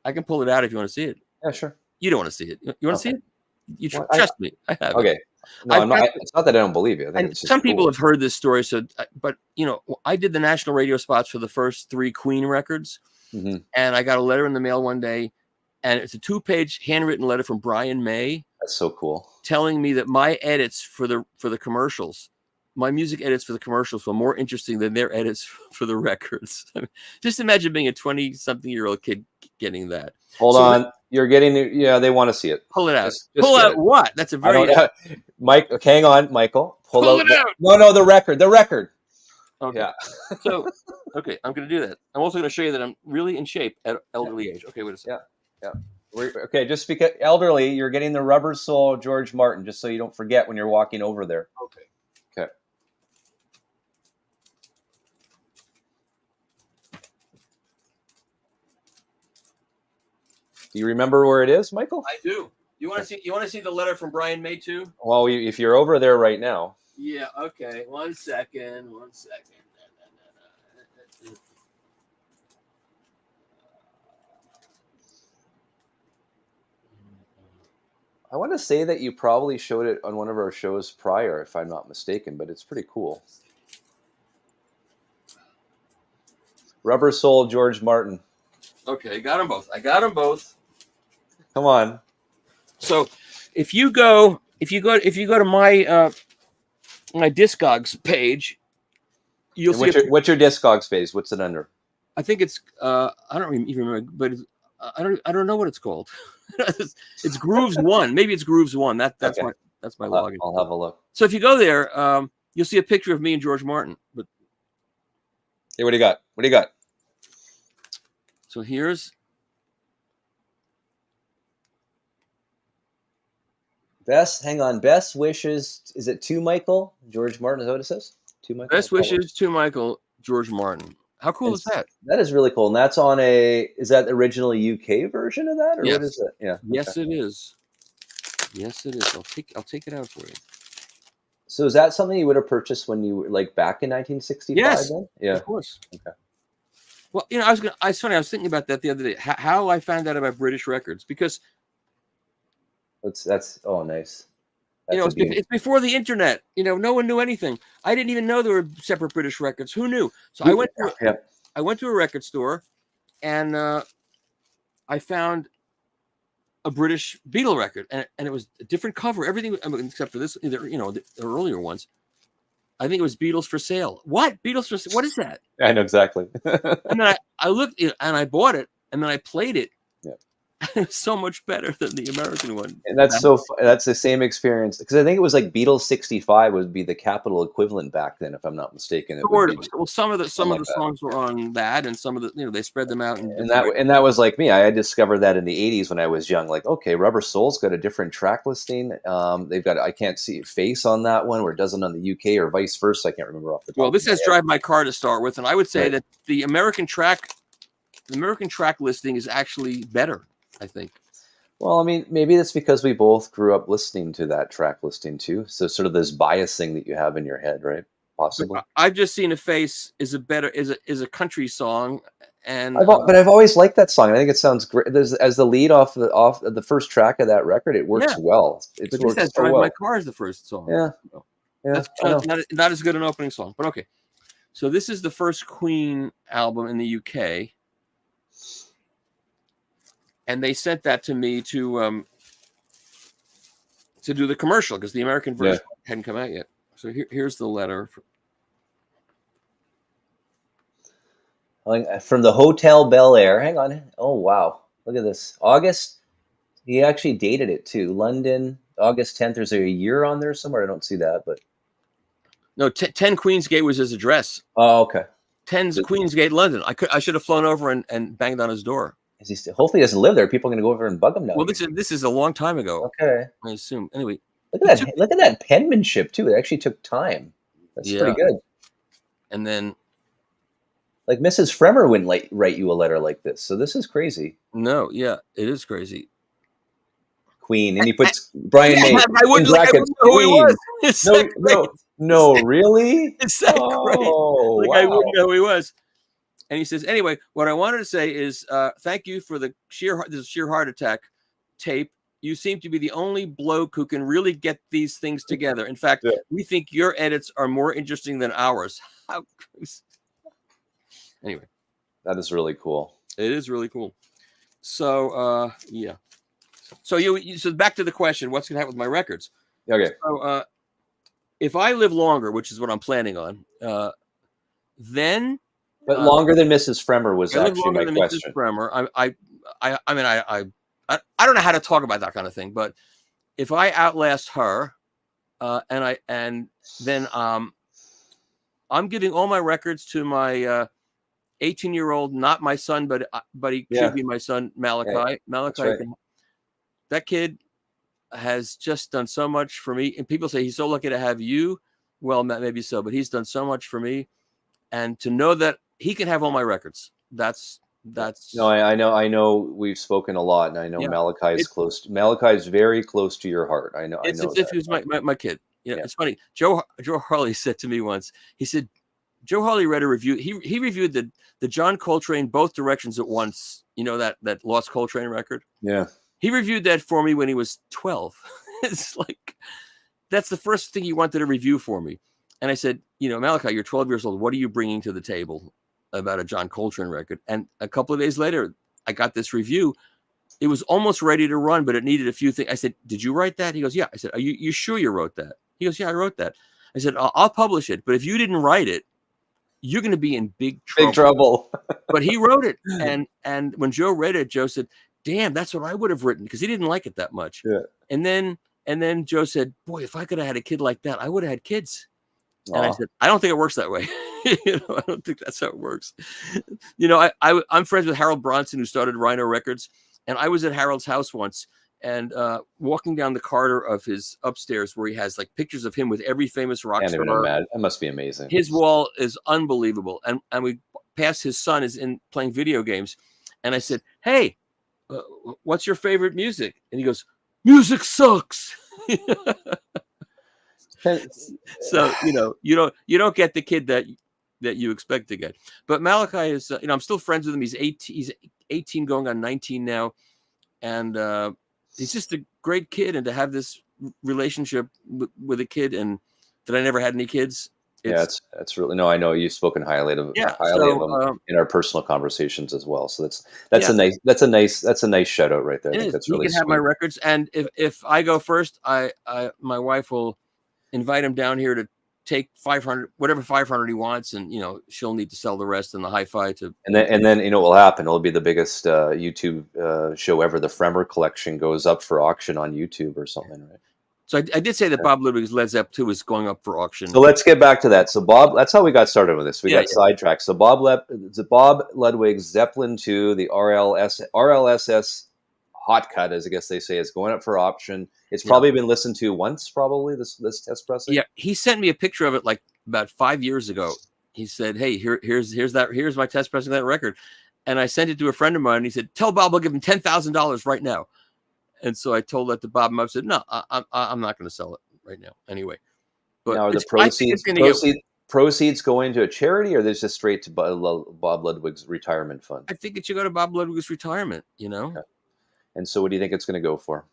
I can pull it out if you want to see it. Yeah, sure. You don't want to see it. You want to see it? You trust me. I have. Okay. No, it's not that I don't believe you. I think it's just some people have heard this story. So, but I did the national radio spots for the first 3 Queen records, and I got a letter in the mail one day, and it's a 2-page handwritten letter from Brian May. That's so cool. Telling me that my edits for the commercials, my music edits for the commercials, were more interesting than their edits for the records. I mean, just imagine being a 20-something-year-old kid getting that. Hold on. You're getting it. Yeah, they want to see it. Pull it out. Pull out what? That's a very... Mike, hang on, Michael. Pull it out. No, the record. Okay. Yeah. So, okay, I'm going to do that. I'm also going to show you that I'm really in shape at elderly age. Okay, wait a second. Yeah. Okay, just because elderly, you're getting the rubber sole George Martin, just so you don't forget when you're walking over there. Okay. Do you remember where it is, Michael? I do. You want to see the letter from Brian May too? Well, if you're over there right now. Yeah. Okay. One second. I want to say that you probably showed it on one of our shows prior, if I'm not mistaken, but it's pretty cool. Rubber Soul George Martin. Okay, got them both. Come on. So, if you go to my my Discogs page, you'll see. What's your Discogs page? What's it under? I think it's I don't even remember, but I don't know what it's called. It's Grooves 1. Maybe it's Grooves 1. That's okay. my login. I'll have a look. So if you go there, you'll see a picture of me and George Martin. But hey, what do you got? So here's best wishes. Is it to Michael George Martin? Is that what it says? To Michael. Best wishes to Michael George Martin. How cool is that? That is really cool. And that's on is that the original UK version of that? Or yes. What is it? Yeah. Yes, okay. It is. Yes, it is. I'll take it out for you. So is that something you would have purchased when you were back in 1965? Yes. Then? Yeah. Of course. Okay. Well, it's funny. I was thinking about that the other day. How I found out about British records, because That's oh nice. That's it's before the internet. No one knew anything. I didn't even know there were separate British records. Who knew? So yeah. I went to a record store, and I found a British Beatle record, and it was a different cover. Everything, except for this, the earlier ones. I think it was Beatles for Sale. What? Beatles for Sale? What is that? I know exactly. And then I looked and I bought it, and then I played it. Yeah. It was so much better than the American one. And that's the same experience, because I think it was like Beatles 65 would be the Capitol equivalent back then, if I'm not mistaken. It would be Well, some of the like songs were on that, and some of the they spread them out. And that was like me. I had discovered that in the 80s when I was young. Like, okay, Rubber Soul's got a different track listing. They've got, I can't see Face on that one, where it doesn't on the UK, or vice versa. I can't remember off the top. Well, this has Drive My Car to start with, and I would say Right. that the American track listing is actually better, I think. Well, I mean, maybe that's because we both grew up listening to that track listing too. So sort of this bias thing that you have in your head, right? Possibly. I've just seen a Face is a country song, and but I've always liked that song. I think it sounds great. As the lead off the first track of that record, it works well. It works this has so Drive well. My Car is the first song. Yeah, That's not as good an opening song, but okay. So this is the first Queen album in the UK. And they sent that to me to do the commercial, because the American version hadn't come out yet. So here's the letter. From the Hotel Bel Air. Hang on. Oh, wow. Look at this. August. He actually dated it too. London, August 10th. There's a year on there somewhere. I don't see that, but. No, 10 Queensgate was his address. Oh, okay. 10's Queensgate, London. I should have flown over and banged on his door. Hopefully he doesn't live there. People are going to go over and bug him now. Well, this is a long time ago. Okay. I assume. Anyway. Look at that penmanship too. It actually took time. That's pretty good. And then, like, Mrs. Fremer wouldn't write you a letter like this. So this is crazy. No, yeah, it is crazy. Queen, and he puts Brian May I wouldn't know who he was. No, really? It's that great. Like, I wouldn't know who he was. And he says, anyway, what I wanted to say is thank you for the sheer heart attack tape. You seem to be the only bloke who can really get these things together. In fact, we think your edits are more interesting than ours. Anyway. That is really cool. It is really cool. So, yeah. So so back to the question, what's going to happen with my records? Okay. So if I live longer, which is what I'm planning on, then... But longer than Mrs. Fremer was actually my question. Mrs. Fremer. I mean, I don't know how to talk about that kind of thing, but if I outlast her, and then I'm giving all my records to my 18-year-old, not my son, but he could be my son, Malachi. Right. Malachi, that kid has just done so much for me. And people say he's so lucky to have you. Well, maybe so, but he's done so much for me. And to know that he can have all my records, that's. No, I know. We've spoken a lot, and I know Malachi is close. Malachi is very close to your heart. I know. It's as if he was my kid. It's funny. Joe Harley said to me once. He said, Joe Harley read a review. He reviewed the John Coltrane Both Directions at Once. You know that Lost Coltrane record. Yeah. He reviewed that for me when he was 12. It's like, that's the first thing he wanted to review for me. And I said, Malachi, you're 12 years old. What are you bringing to the table about a John Coltrane record? And a couple of days later, I got this review. It was almost ready to run, but it needed a few things. I said, did you write that? He goes, yeah. I said, are you sure you wrote that? He goes, yeah, I wrote that. I said, I'll publish it. But if you didn't write it, you're going to be in big trouble. Big trouble. But he wrote it. And when Joe read it, Joe said, damn, that's what I would have written, because he didn't like it that much. Yeah. And then Joe said, boy, if I could have had a kid like that, I would have had kids. And I said, I don't think it works that way. I don't think that's how it works. I'm friends with Harold Bronson, who started Rhino Records. And I was at Harold's house once, and walking down the corridor of his upstairs, where he has like pictures of him with every famous rock star. That must be amazing. His wall is unbelievable. And we passed his son is in playing video games. And I said, hey, what's your favorite music? And he goes, music sucks. So, you don't get the kid that that you expect to get. But Malachi is, I'm still friends with him. He's 18 going on 19 now. And he's just a great kid. And to have this relationship with a kid, and that I never had any kids. That's really, no, I know you've spoken highly of him in our personal conversations as well. So that's a nice shout out right there. I think that's really sweet. He can have my records. And if I go first, my wife will invite him down here to take 500, whatever 500 he wants, and she'll need to sell the rest in the hi-fi to. And then what will happen? It'll be the biggest YouTube show ever. The Fremer collection goes up for auction on YouTube or something, right? So I did say that Bob Ludwig's Led Zepp 2 is going up for auction. So let's get back to that. So Bob, that's how we got started with this. We got sidetracked. So Bob Ludwig's Zeppelin 2, the RLSS Hot Cut, as I guess they say, is going up for auction. It's probably been listened to once, probably this test pressing. Yeah, he sent me a picture of it like about 5 years ago. He said, "Hey, here's my test pressing of that record," and I sent it to a friend of mine. And he said, "Tell Bob I'll give him $10,000 right now." And so I told that to Bob, and I said, "No, I'm not going to sell it right now anyway." But now, are the proceeds going to a charity, or there's just straight to Bob Ludwig's retirement fund? I think it should go to Bob Ludwig's retirement. Okay. And so, what do you think it's going to go for?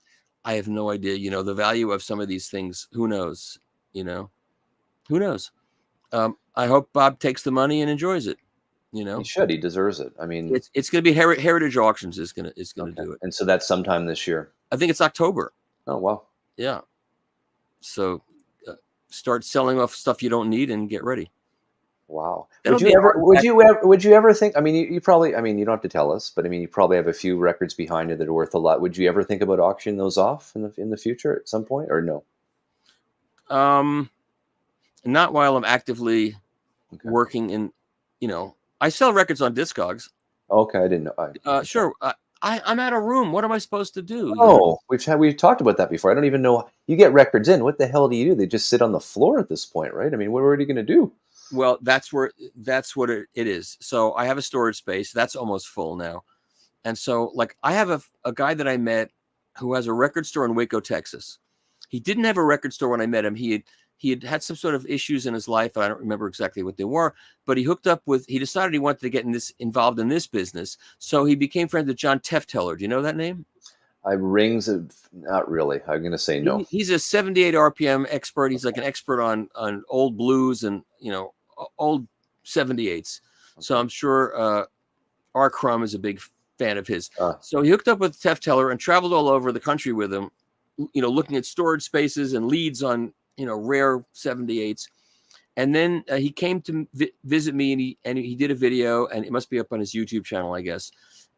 I have no idea. The value of some of these things, who knows? Who knows? I hope Bob takes the money and enjoys it. He should. He deserves it. I mean, it's going to be Heritage Auctions is going to do it. And so that's sometime this year. I think it's October. Oh wow. Yeah. So start selling off stuff you don't need and get ready. Wow. Would you ever think? I mean, you probably. I mean, you don't have to tell us, but I mean, you probably have a few records behind you that are worth a lot. Would you ever think about auctioning those off in the future at some point, or no? Not while I'm actively working in. I sell records on Discogs. Okay, I didn't know. Sure. I'm out of room. What am I supposed to do? Oh, we've talked about that before. I don't even know. You get records in. What the hell do you do? They just sit on the floor at this point, right? I mean, what are you going to do? Well, that's what it is. So I have a storage space that's almost full now, and so like I have a guy that I met who has a record store in Waco, Texas. He didn't have a record store when I met him. He had some sort of issues in his life. I don't remember exactly what they were, but he decided he wanted to get involved in this business. So he became friends with John Tefteller. Do you know that name? Not really. I'm going to say no. He's a 78 RPM expert. He's like an expert on old blues and, old 78s. Okay. So I'm sure R. Crumb is a big fan of his. So he hooked up with Tefteller and traveled all over the country with him, looking at storage spaces and leads on, rare 78s. And then he came to visit me, and he did a video, and it must be up on his YouTube channel, I guess.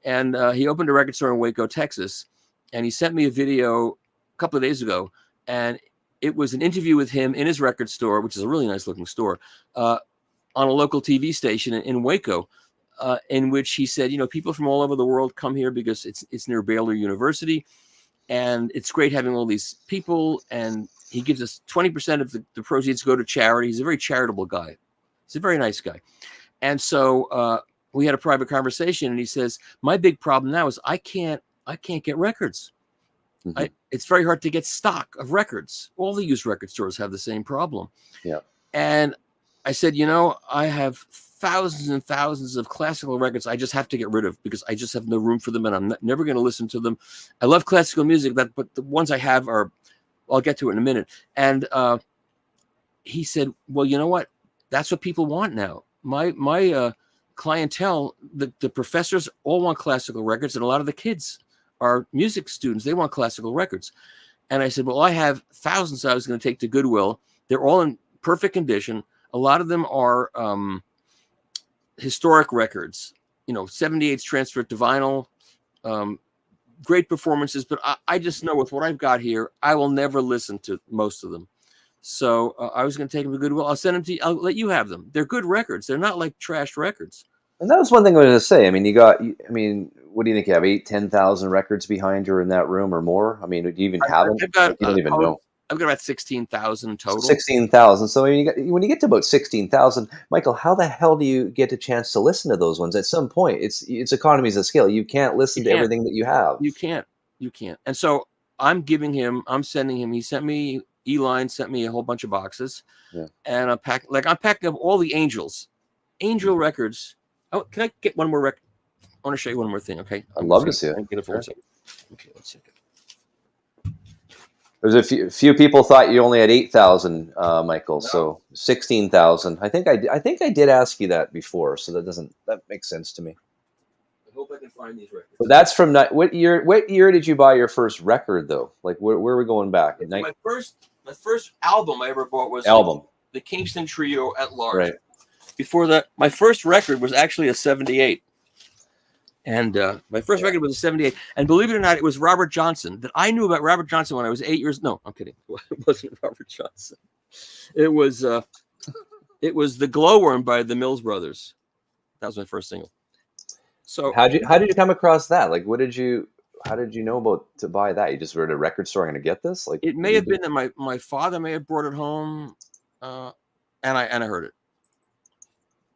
And he opened a record store in Waco, Texas, and he sent me a video a couple of days ago, and it was an interview with him in his record store, which is a really nice looking store, on a local TV station in Waco, in which he said, people from all over the world come here because it's near Baylor University, and it's great having all these people, and he gives us 20% of the proceeds go to charity. He's a very charitable guy. He's a very nice guy. And so we had a private conversation, and he says, my big problem now is I can't get records. Mm-hmm. It's very hard to get stock of records. All the used record stores have the same problem. Yeah. And I said, I have thousands and thousands of classical records I just have to get rid of because I just have no room for them, and I'm never going to listen to them. I love classical music, but the ones I have are, I'll get to it in a minute. And he said, well, you know what? That's what people want now. My clientele, the professors all want classical records, and a lot of the kids are music students. They want classical records. And I said, well, I have thousands I was going to take to Goodwill. They're all in perfect condition. A lot of them are historic records, 78s transferred to vinyl, great performances. But I just know with what I've got here, I will never listen to most of them. So I was going to take them to Goodwill. I'll send them to you. I'll let you have them. They're good records. They're not like trashed records. And that was one thing I was going to say. I mean, what do you think you have? 8,000, 10,000 records behind you in that room or more? I mean, do you even have them? You don't even know. I've got about 16,000 total. 16,000. So when you get to about 16,000, Michael, how the hell do you get a chance to listen to those ones? At some point, it's economies of scale. You can't listen to everything that you have. You can't. And so I'm sending him. He sent me, Eline sent me a whole bunch of boxes, and I'm packing up all the Angels. Angel Records. Oh, can I get one more record? I want to show you one more thing. Okay, I'd love to see it. Get it for Sure. a second. Okay, let's see. There's a few people thought you only had 8,000, Michael. No. So 16,000. I think I did ask you that before, so that makes sense to me. I hope I can find these records. But that's from what year? What year did you buy your first record, though? Like where are we going back? My first album I ever bought was the Kingston Trio at Large. Right. Before that, my first record was actually a 78. And my first record was a 78. And believe it or not, it was Robert Johnson. That I knew about Robert Johnson when I was 8 years. No, I'm kidding. It wasn't Robert Johnson. It was The Glowworm by the Mills Brothers. That was my first single. So how did you come across that? Like, how did you know about to buy that? You just were at a record store and to get this? Like, it may have been that my father may have brought it home, and I heard it.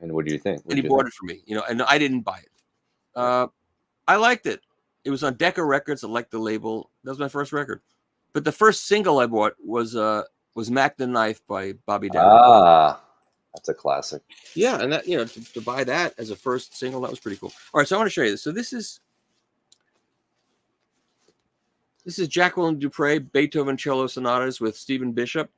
And what do you think? And he bought it for me, and I didn't buy it. I liked it. It was on Decca Records. I liked the label. That was my first record. But the first single I bought was Mac the Knife by Bobby Darin. Ah, that's a classic. Yeah, and that to buy that as a first single, that was pretty cool. All right, so I want to show you this. So this is Jacqueline Dupre Beethoven cello sonatas with Stephen Bishop.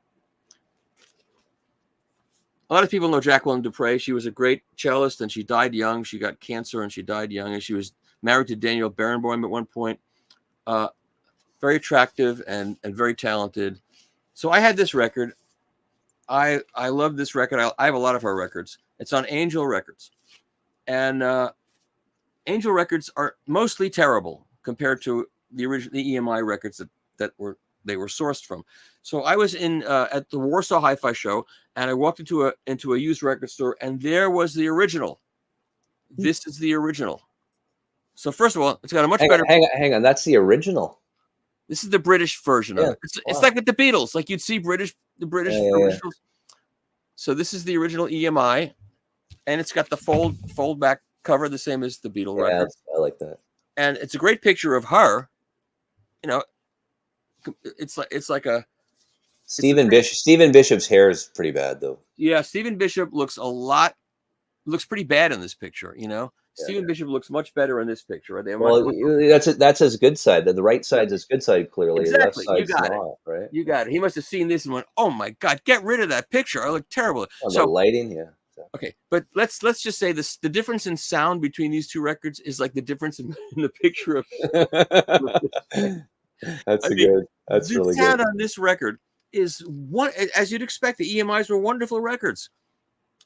A lot of people know Jacqueline Dupre. She was a great cellist, and she died young. She got cancer, and she died young. And she was married to Daniel Barenboim at one point. Very attractive and very talented. So I had this record. I love this record. I have a lot of her records. It's on Angel Records. And Angel Records are mostly terrible compared to the EMI records that were sourced from. So I was in at the Warsaw Hi-Fi show, and I walked into a used record store, and there was the original. This is the original. So first of all, it's got a much better. Hang on, that's the original. This is the British version of it. It's like with the Beatles, like you'd see the British originals. So this is the original EMI, and it's got the fold back cover, the same as the Beatle record. I like that. And it's a great picture of her. It's like a Stephen Bishop's hair is pretty bad, though. Yeah, Stephen Bishop looks pretty bad in this picture. Stephen Bishop looks much better in this picture. That's his good side. The right side's his good side, clearly. Exactly. The left side's not, it. Right? You got it. He must have seen this and went, "Oh my God, get rid of that picture. I look terrible." The lighting, yeah. Okay, but let's just say this: the difference in sound between these two records is like the difference in the picture of. That's really good. The sound on this record is one, as you'd expect. The EMIs were wonderful records,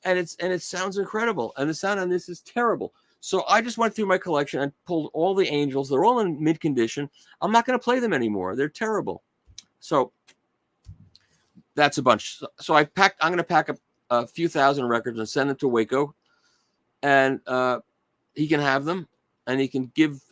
and it sounds incredible. And the sound on this is terrible. So I just went through my collection and pulled all the Angels. They're all in mid condition. I'm not going to play them anymore. They're terrible. So that's a bunch. So I'm going to pack up a few thousand records and send them to Waco, and he can have them, and he can give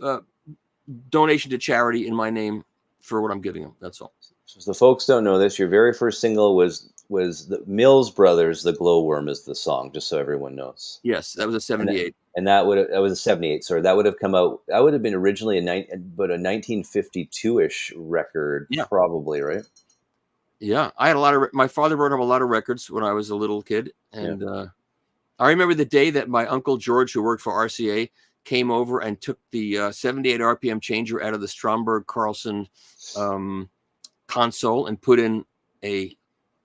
donation to charity in my name for what I'm giving him. That's all. So the folks don't know this. Your very first single was the Mills Brothers. The Glowworm is the song, just so everyone knows. Yes, that was a 78. And that was a 78. Sorry, that would have come out. That would have been originally a 1952-ish record, probably, right? Yeah, I had a lot of. My father brought home a lot of records when I was a little kid, and I remember the day that my uncle George, who worked for RCA, came over and took the 78 RPM changer out of the Stromberg Carlson console and put in a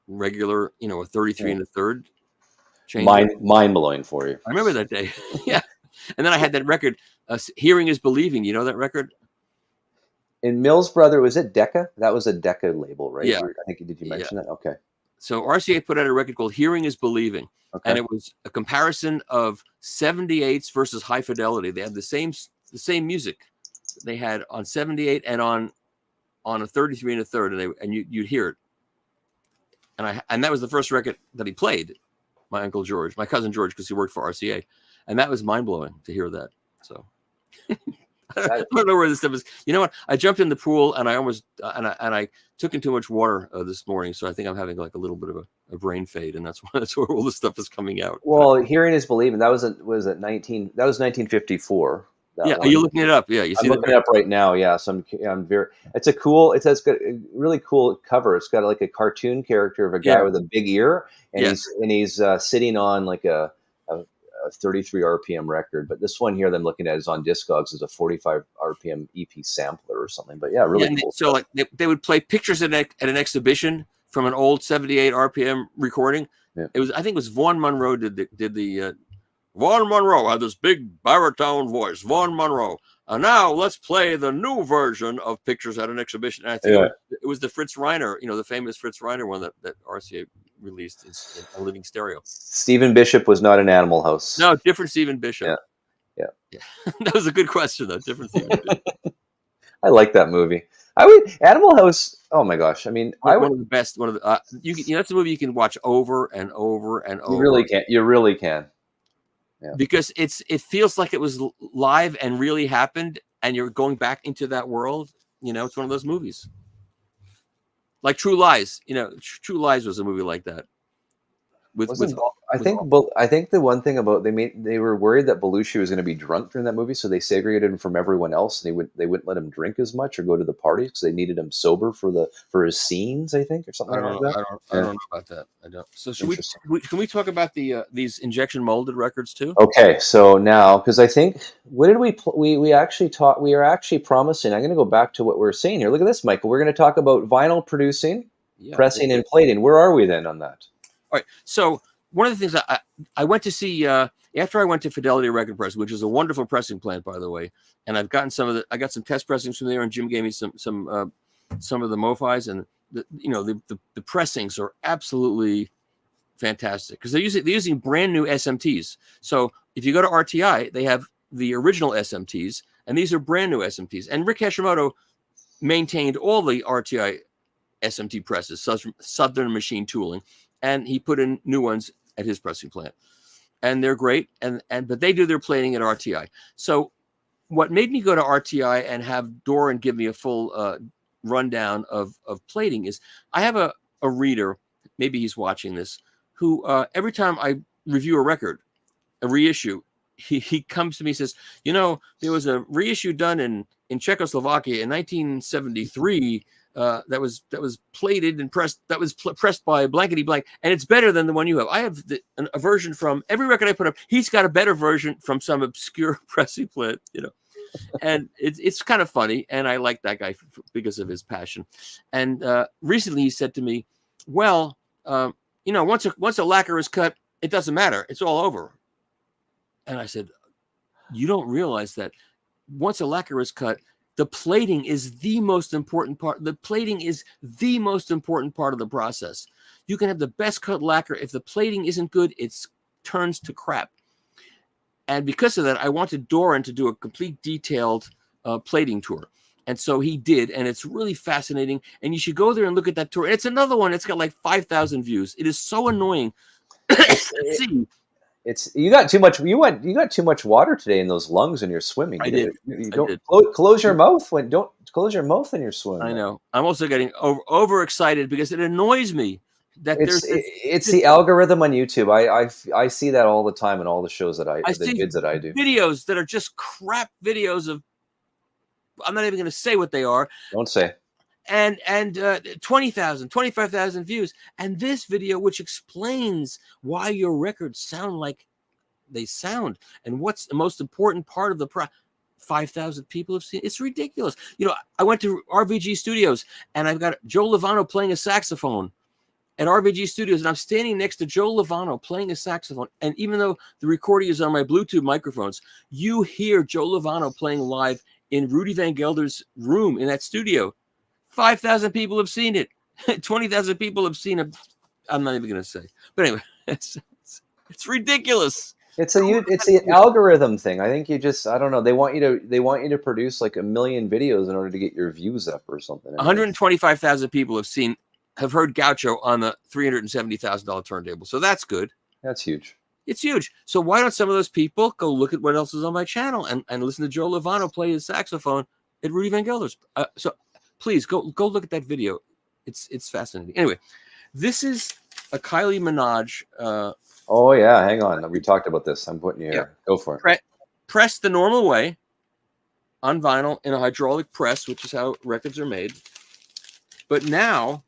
regular, a 33 and a third changer. Mind blowing for you. I remember that day. Yeah, and then I had that record, "Hearing Is Believing." You know that record? In Mills Brother, was it Decca? That was a Decca label, right? Yeah. I think did you mention that? Okay. So RCA put out a record called "Hearing Is Believing," and it was a comparison of 78s versus high fidelity. They had the same music they had on 78 and on a 33 and a third, and you'd hear it. And that was the first record that he played. My uncle George, my cousin George, because he worked for RCA, and that was mind blowing to hear that. So. I don't know where this stuff is. You know what? I jumped in the pool and I almost I took in too much water this morning, so I think I'm having like a little bit of a brain fade, and that's where all this stuff is coming out. Well, Hearing Is Believing. That was 1954. Yeah, are you looking it up? Yeah, I'm looking it up right now. Yeah, so I'm very. It has got a really cool cover. It's got like a cartoon character of a guy with a big ear, and he's sitting on like a a 33 RPM record, but this one here that I'm looking at is on Discogs, is a 45 RPM EP sampler or something. But yeah, really cool so stuff. like they would play pictures at an exhibition from an old 78 RPM recording. Yeah. I think it was Vaughn Monroe did the Vaughn Monroe had this big baritone voice. Vaughn Monroe. And now let's play the new version of Pictures at an Exhibition. And I think it was the Fritz Reiner, the famous Fritz Reiner one that RCA released in a living stereo. Stephen Bishop was not an Animal House. No, different Stephen Bishop. Yeah. That was a good question, though. Different Stephen Bishop. I like that movie. Animal House. Oh my gosh! I mean, one of the best. One of the that's a movie you can watch over and over and over. You really can. You really can. Yeah. Because it feels like it was live and really happened, and you're going back into that world. It's one of those movies. Like True Lies. True Lies was a movie like that. I think the one thing about they were worried that Belushi was going to be drunk during that movie, so they segregated him from everyone else, and they wouldn't let him drink as much or go to the parties because they needed him sober for his scenes, I think, or something like that. I don't know about that. I don't. So can we talk about these injection molded records too? Okay, so now, because I think what did we actually taught? We are actually promising. I'm going to go back to what we're saying here. Look at this, Michael. We're going to talk about vinyl producing, pressing, and plating. Where are we then on that? All right. So one of the things I went to see after I went to Fidelity Record Press, which is a wonderful pressing plant, by the way, and I've gotten I got some test pressings from there, and Jim gave me some of the MoFis, and the pressings are absolutely fantastic because they're using brand new SMTs. So if you go to RTI, they have the original SMTs, and these are brand new SMTs. And Rick Hashimoto maintained all the RTI SMT presses, Southern Machine Tooling. And he put in new ones at his pressing plant, and they're great. But they do their plating at RTI. So, what made me go to RTI and have Doran give me a full rundown of plating is I have a reader, maybe he's watching this, who every time I review a record, a reissue, he comes to me and says, there was a reissue done in Czechoslovakia in 1973. That was plated and pressed. That was pressed by blankety blank, and it's better than the one you have. I have a version from every record I put up. He's got a better version from some obscure pressing plant, and it's kind of funny. And I like that guy because of his passion. And recently he said to me, "Well, once a lacquer is cut, it doesn't matter. It's all over." And I said, "You don't realize that once a lacquer is cut, the plating is the most important part. The plating is the most important part of the process. You can have the best cut lacquer. If the plating isn't good, it turns to crap." And because of that, I wanted Doran to do a complete detailed plating tour. And so he did. And it's really fascinating. And you should go there and look at that tour. And it's another one. It's got like 5,000 views. It is so annoying to see. You got too much water today in those lungs when you're swimming. I did. Close your mouth don't close your mouth when you're swimming. I know. I'm also getting overexcited because it annoys me that it's the algorithm on YouTube. I see that all the time in all the shows that I see vids that I do. Videos that are just crap videos of. I'm not even going to say what they are. Don't say. And 20,000, 25,000 views. And this video, which explains why your records sound like they sound and what's the most important part of the 5,000 people have seen. It's ridiculous. I went to RVG Studios and I've got Joe Lovano playing a saxophone at RVG Studios, and I'm standing next to Joe Lovano playing a saxophone. And even though the recording is on my Bluetooth microphones, you hear Joe Lovano playing live in Rudy Van Gelder's room in that studio. 5,000 people have seen it. 20,000 people have seen it. I'm not even going to say. But anyway, it's ridiculous. It's the algorithm thing. I think I don't know. They want you to produce like 1 million videos in order to get your views up or something. 125,000 people have heard Gaucho on the $370,000 turntable. So that's good. That's huge. It's huge. So why don't some of those people go look at what else is on my channel and listen to Joe Lovano play his saxophone at Rudy Van Gelder's? So please go look at that video. It's fascinating. Anyway, this is a Kylie Minogue. Oh yeah, hang on. We talked about this. I'm putting you here. Go for it. Press the normal way on vinyl in a hydraulic press, which is how records are made. But now,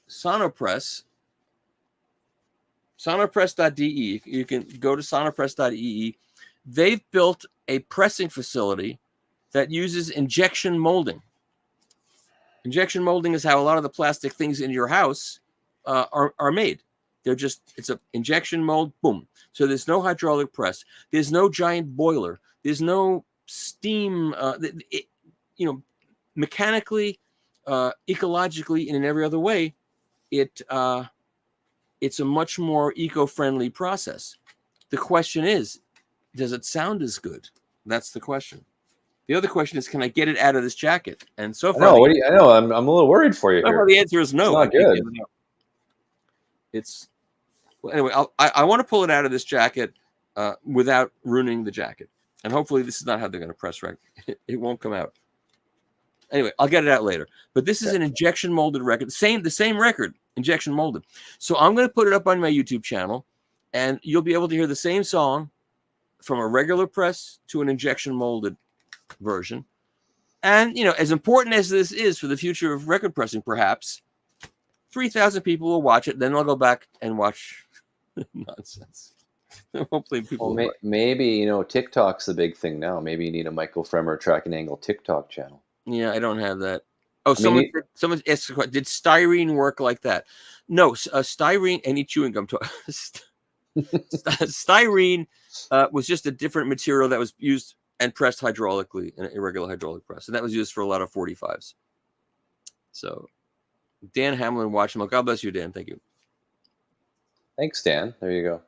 Sonopress Sonopress.de. You can go to sonopress.de. They've built a pressing facility that uses injection molding. Injection molding is how a lot of the plastic things in your house are made. It's an injection mold, boom. So there's no hydraulic press. There's no giant boiler. There's no steam. Mechanically, ecologically, and in every other way, it's a much more eco-friendly process. The question is, does it sound as good? That's the question. The other question is, can I get it out of this jacket? And so far, I know. I'm a little worried for you here. The answer is no. It's not good. Anyway. I want to pull it out of this jacket without ruining the jacket, and hopefully, this is not how they're going to press record. It won't come out. Anyway, I'll get it out later. But this is an injection molded record. The same record, injection molded. So I'm going to put it up on my YouTube channel, and you'll be able to hear the same song from a regular press to an injection molded version. And, as important as this is for the future of record pressing, perhaps 3,000 people will watch it. Then they'll go back and watch nonsense. Hopefully people maybe, TikTok's the big thing now. Maybe you need a Michael Fremer tracking angle TikTok channel. Yeah, I don't have that. Oh, someone asked, did styrene work like that? No, styrene, any chewing gum. Styrene was just a different material that was used and pressed hydraulically in an irregular hydraulic press. And that was used for a lot of 45s. So Dan Hamlin watched them. God bless you, Dan. Thank you. Thanks, Dan. There you go.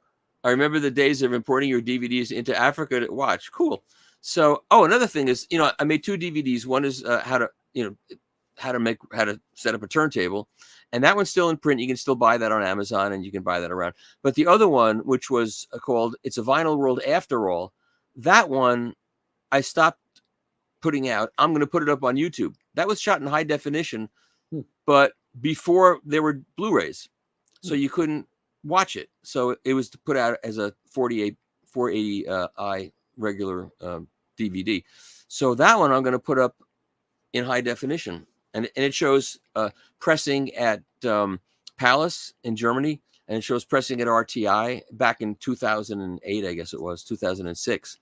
I remember the days of importing your DVDs into Africa to watch. Cool. So, another thing is, I made 2 DVDs. One is how to set up a turntable, and that one's still in print. You can still buy that on Amazon, and you can buy that around. But the other one, which was called "It's a Vinyl World After All," that one I stopped putting out. I'm going to put it up on YouTube. That was shot in high definition, but before there were Blu-rays, so you couldn't watch it. So it was put out as a 480i regular DVD. So that one I'm going to put up in high definition, and it shows pressing at Palace in Germany, and it shows pressing at RTI back in 2008, I guess it was 2006.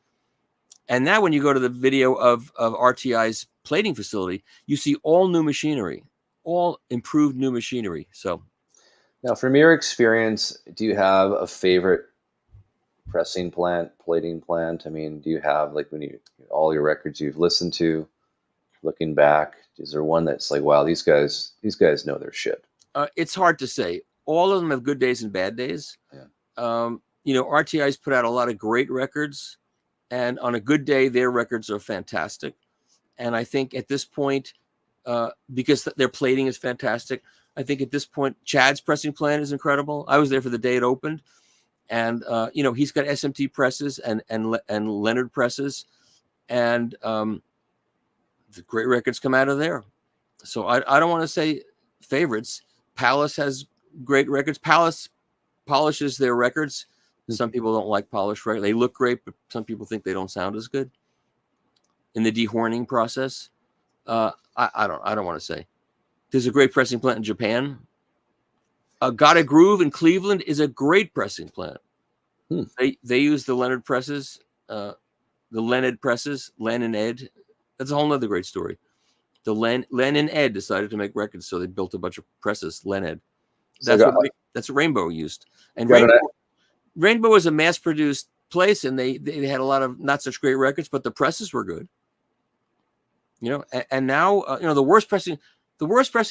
And now when you go to the video of RTI's plating facility, you see all new machinery, all improved new machinery. So now, from your experience, do you have a favorite pressing plant, plating plant? I mean, do you have, like, when all your records you've listened to, looking back, is there one that's like, wow, these guys know their shit? It's hard to say. All of them have good days and bad days. Yeah. RTI's put out a lot of great records, and on a good day, their records are fantastic. And I think at this point, because their plating is fantastic, I think at this point, Chad's pressing plant is incredible. I was there for the day it opened, and he's got SMT presses and Leonard presses, and the great records come out of there. So I don't want to say favorites. Palace has great records. Palace polishes their records. Some people don't like polished records. They look great, but some people think they don't sound as good in the dehorning process. I don't want to say. There's a great pressing plant in Japan. Got a Groove in Cleveland is a great pressing plant. They use the Leonard presses, the Leonard presses, Len and Ed. That's a whole nother great story. The Len and Ed decided to make records, so they built a bunch of presses, Len Ed. That's what Rainbow used. And Rainbow was a mass-produced place, and they had a lot of not such great records, but the presses were good. And now the worst pressing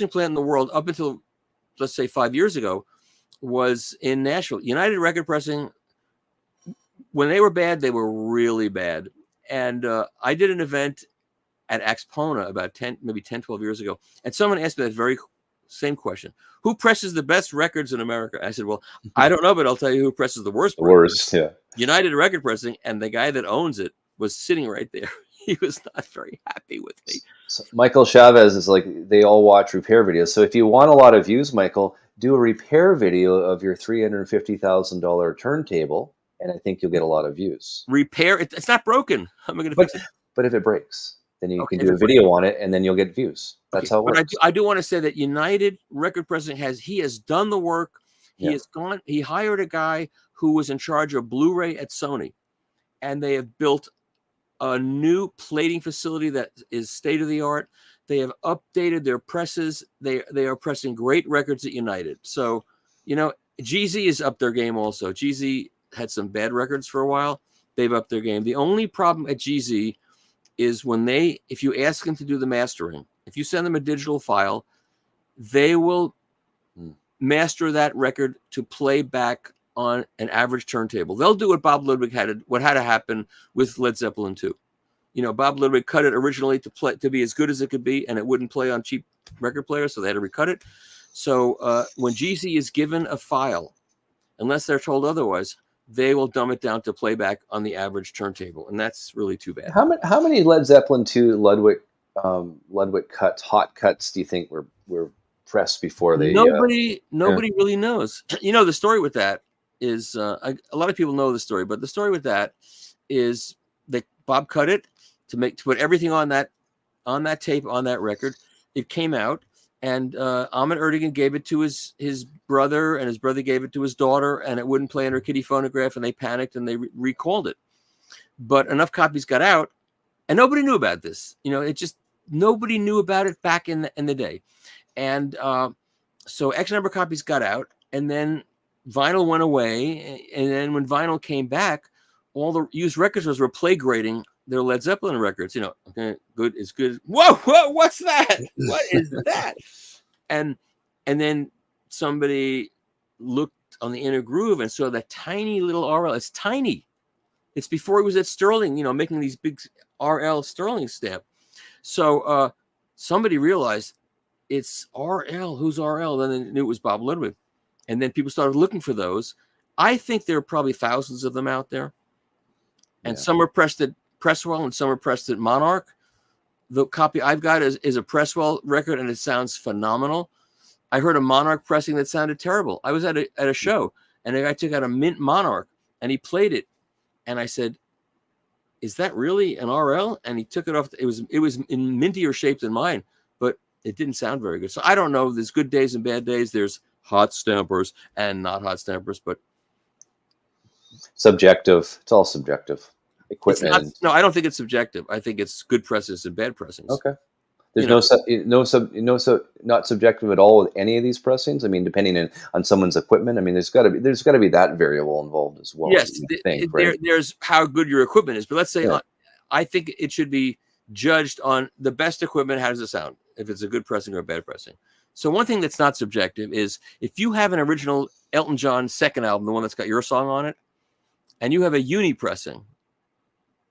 plant in the world up until, let's say, 5 years ago was in Nashville. United Record Pressing, when they were bad, they were really bad. And I did an event at Axpona about 12 years ago. And someone asked me that very same question. Who presses the best records in America? I said, well, I don't know, but I'll tell you who presses the worst. Yeah. United Record Pressing, and the guy that owns it was sitting right there. He was not very happy with me. So Michael Chavez is like, they all watch repair videos. So if you want a lot of views, Michael, do a repair video of your $350,000 turntable, and I think you'll get a lot of views. Repair? It's not broken. How am I going to fix it? But if it breaks, then you can do a video on it, and then you'll get views. That's how it works. But I do want to say that United Record Pressing has done the work. He has gone. He hired a guy who was in charge of Blu-ray at Sony, and they have built a new plating facility that is state of the art. They have updated their presses. They are pressing great records at United. So, you know, GZ is up their game also. GZ had some bad records for a while. They've upped their game. The only problem at GZ is if you ask them to do the mastering, if you send them a digital file, they will master that record to play back on an average turntable. They'll do what Bob Ludwig had to happen with Led Zeppelin 2. You know, Bob Ludwig cut it originally to be as good as it could be, and it wouldn't play on cheap record players, so they had to recut it. So when GZ is given a file, unless they're told otherwise, they will dumb it down to playback on the average turntable, and that's really too bad. How many Led Zeppelin 2 Ludwig hot cuts do you think were pressed before they? Nobody really knows. You know, the story with that is a lot of people know the story, but the story with that is that Bob cut it to put everything on that tape, on that record. It came out, and Ahmet Ertegun gave it to his brother, and his brother gave it to his daughter, and it wouldn't play on her kitty phonograph, and they panicked and they recalled it. But enough copies got out, and nobody knew about this. You know, nobody knew about it back in the day. And so X number of copies got out, and then vinyl went away. And then when vinyl came back, all the used record stores were play grading their Led Zeppelin records. You know, okay, good is good. Whoa, what's that? What is that? And then somebody looked on the Inner Groove and saw that tiny little RL. It's tiny. It's before he was at Sterling, you know, making these big RL Sterling stamp. So somebody realized it's RL. Who's RL? Then they knew it was Bob Ludwig. And then people started looking for those. I think there are probably thousands of them out there. And some are pressed at Presswell and some are pressed at Monarch. The copy I've got is a Presswell record, and it sounds phenomenal. I heard a Monarch pressing that sounded terrible. I was at a show, and a guy took out a mint Monarch, and he played it. And I said, is that really an RL? And he took it off. It was in mintier shape than mine, but it didn't sound very good. So I don't know. There's good days and bad days. There's hot stampers and not hot stampers, but subjective. It's all subjective. Equipment. No, I don't think it's subjective. I think it's good presses and bad pressings. Okay. There's not subjective at all with any of these pressings. I mean, depending on someone's equipment. I mean, there's got to be that variable involved as well. Yes, there's how good your equipment is. But let's say I think it should be judged on the best equipment. How does it sound? If it's a good pressing or a bad pressing. So one thing that's not subjective is if you have an original Elton John second album, the one that's got your song on it, and you have a uni pressing.